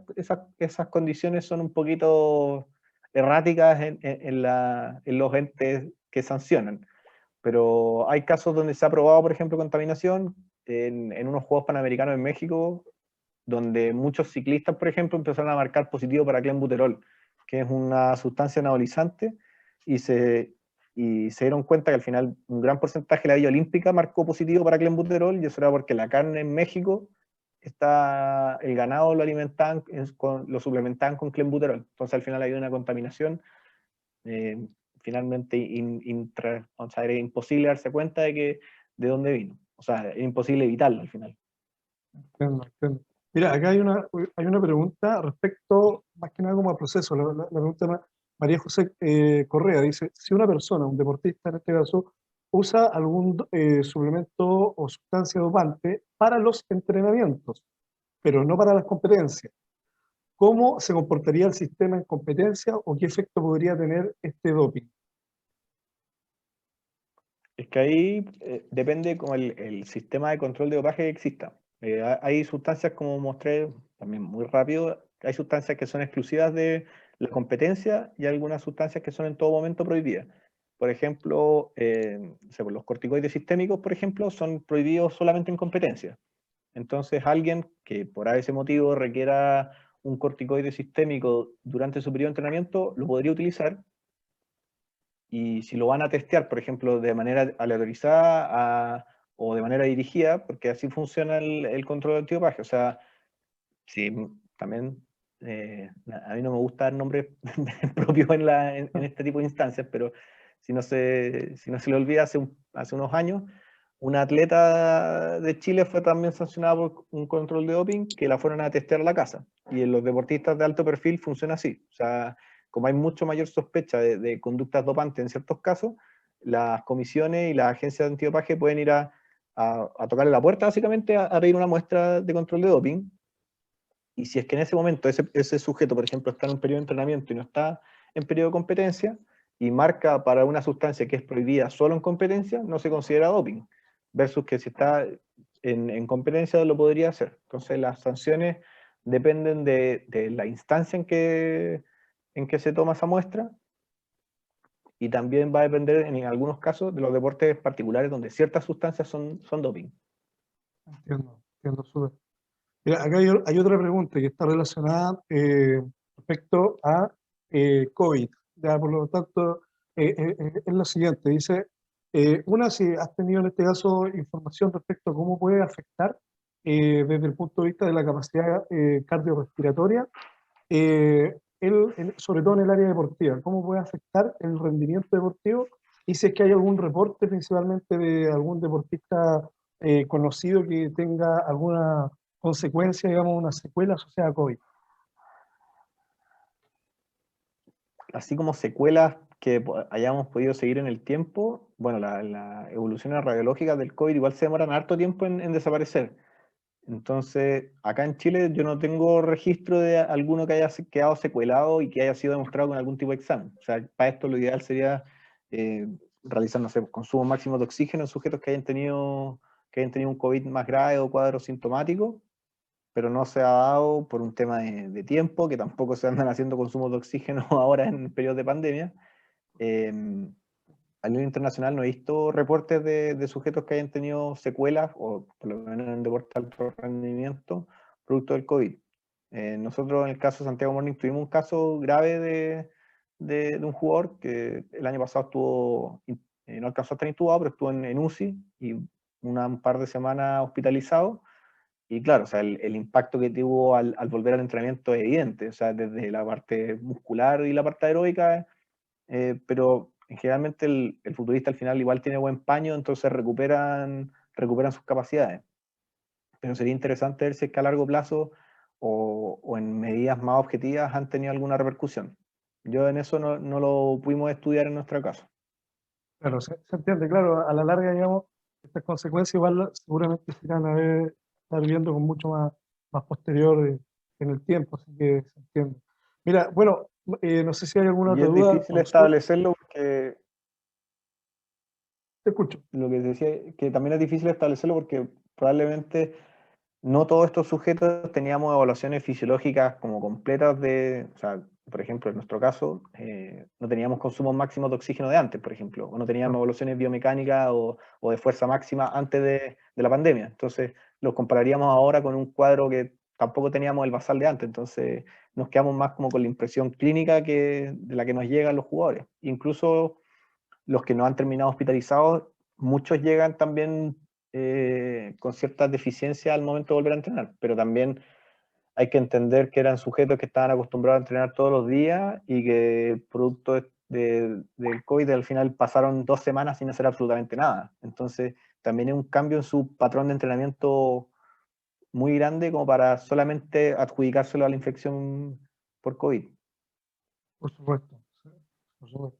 esas condiciones son un poquito erráticas en los entes que sancionan. Pero hay casos donde se ha probado, por ejemplo, contaminación en unos Juegos Panamericanos en México, donde muchos ciclistas, por ejemplo, empezaron a marcar positivo para clenbuterol, que es una sustancia anabolizante, y se dieron cuenta que al final un gran porcentaje de la Villa Olímpica marcó positivo para clenbuterol, y eso era porque la carne en México, el ganado lo alimentaban, lo suplementaban con clenbuterol. Entonces al final hay una contaminación eh, finalmente o sea, era imposible darse cuenta de dónde vino. O sea, es imposible evitarlo al final. Entiendo, entiendo. Mira, acá hay una pregunta respecto, más que nada como al proceso. La pregunta de María José Correa dice, si una persona, un deportista en este caso, usa algún suplemento o sustancia dopante para los entrenamientos, pero no para las competencias, ¿cómo se comportaría el sistema en competencia o qué efecto podría tener este doping? Es que ahí depende como el sistema de control de dopaje que exista. Hay sustancias, como mostré también muy rápido, hay sustancias que son exclusivas de la competencia y algunas sustancias que son en todo momento prohibidas. Por ejemplo, los corticoides sistémicos, por ejemplo, son prohibidos solamente en competencia. Entonces, alguien que por ese motivo requiera un corticoide sistémico durante su periodo de entrenamiento, lo podría utilizar, y si lo van a testear, por ejemplo, de manera aleatorizada o de manera dirigida, porque así funciona el control de antidopaje. O sea, sí, también a mí no me gusta dar nombres propios en este tipo de instancias, pero si no se le olvida, hace unos años, una atleta de Chile fue también sancionada por un control de doping que la fueron a testear a la casa. Y en los deportistas de alto perfil funciona así. O sea, como hay mucho mayor sospecha de conductas dopantes en ciertos casos, las comisiones y las agencias de antidopaje pueden ir a tocarle la puerta, básicamente, a pedir una muestra de control de doping. Y si es que en ese momento ese sujeto, por ejemplo, está en un periodo de entrenamiento y no está en periodo de competencia, y marca para una sustancia que es prohibida solo en competencia, no se considera doping, versus que si está en competencia lo podría hacer. Entonces las sanciones dependen de la instancia en que se toma esa muestra, y también va a depender en algunos casos de los deportes particulares donde ciertas sustancias son doping. Entiendo, entiendo, súper. Mira, acá hay otra pregunta que está relacionada respecto a COVID. Ya, por lo tanto, es lo siguiente, dice, una, si has tenido en este caso información respecto a cómo puede afectar desde el punto de vista de la capacidad cardiorrespiratoria, sobre todo en el área deportiva, cómo puede afectar el rendimiento deportivo y si es que hay algún reporte principalmente de algún deportista conocido que tenga alguna consecuencia, digamos, una secuela asociada a COVID. Así como secuelas que hayamos podido seguir en el tiempo, bueno, las evoluciones radiológicas del COVID igual se demoran harto tiempo en desaparecer. Entonces, acá en Chile yo no tengo registro de alguno que haya quedado secuelado y que haya sido demostrado con algún tipo de examen. O sea, para esto lo ideal sería realizar, no sé, consumo máximo de oxígeno en sujetos que hayan tenido un COVID más grave o cuadro sintomático, pero no se ha dado por un tema de tiempo, que tampoco se andan haciendo consumos de oxígeno ahora en periodos de pandemia. A nivel internacional no he visto reportes de sujetos que hayan tenido secuelas, o por lo menos en deporte de alto rendimiento, producto del COVID. Nosotros en el caso de Santiago Morning tuvimos un caso grave de un jugador que el año pasado no alcanzó a estar intubado, pero estuvo en UCI y un par de semanas hospitalizado. Y claro, o sea, el impacto que tuvo al volver al entrenamiento es evidente, o sea, desde la parte muscular y la parte aeróbica, pero generalmente el futbolista al final igual tiene buen paño, entonces recuperan sus capacidades. Pero sería interesante ver si es que a largo plazo o en medidas más objetivas han tenido alguna repercusión. Yo en eso no lo pudimos estudiar en nuestro caso. Claro, se entiende, claro, a la larga, digamos, estas consecuencias igual seguramente se irán a ver, estar viendo con mucho más posterior en el tiempo, así que se entiende. Mira, bueno, no sé si hay alguna Y otra es duda. difícil establecerlo porque Te escucho. lo que decía, que también es difícil establecerlo porque probablemente no todos estos sujetos teníamos evaluaciones fisiológicas como completas o sea, por ejemplo, en nuestro caso, no teníamos consumos máximos de oxígeno de antes, por ejemplo, o no teníamos No, evaluaciones biomecánicas o de fuerza máxima antes de la pandemia. Entonces, los compararíamos ahora con un cuadro que tampoco teníamos el basal de antes. Entonces, nos quedamos más como con la impresión clínica de la que nos llegan los jugadores. Incluso los que no han terminado hospitalizados, muchos llegan también con ciertas deficiencias al momento de volver a entrenar, pero también hay que entender que eran sujetos que estaban acostumbrados a entrenar todos los días y que producto del COVID al final pasaron 2 semanas sin hacer absolutamente nada. Entonces también es un cambio en su patrón de entrenamiento muy grande como para solamente adjudicárselo a la infección por COVID. por supuesto, sí, por supuesto.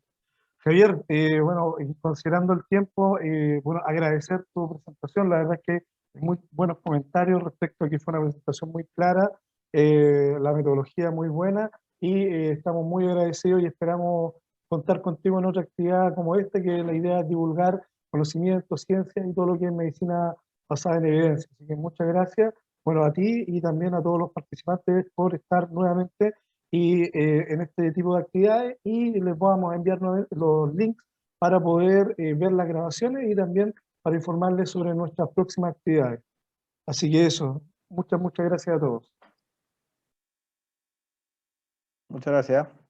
Javier, bueno, y considerando el tiempo, bueno, agradecer tu presentación. La verdad es que muy buenos comentarios respecto a que fue una presentación muy clara, la metodología muy buena y estamos muy agradecidos y esperamos contar contigo en otra actividad como esta, que la idea es divulgar conocimiento, ciencia y todo lo que es medicina basada en evidencia. Así que muchas gracias, bueno, a ti y también a todos los participantes por estar nuevamente y en este tipo de actividades y les vamos a enviar los links para poder ver las grabaciones y también para informarles sobre nuestras próximas actividades. Así que eso, muchas gracias a todos. Muchas gracias.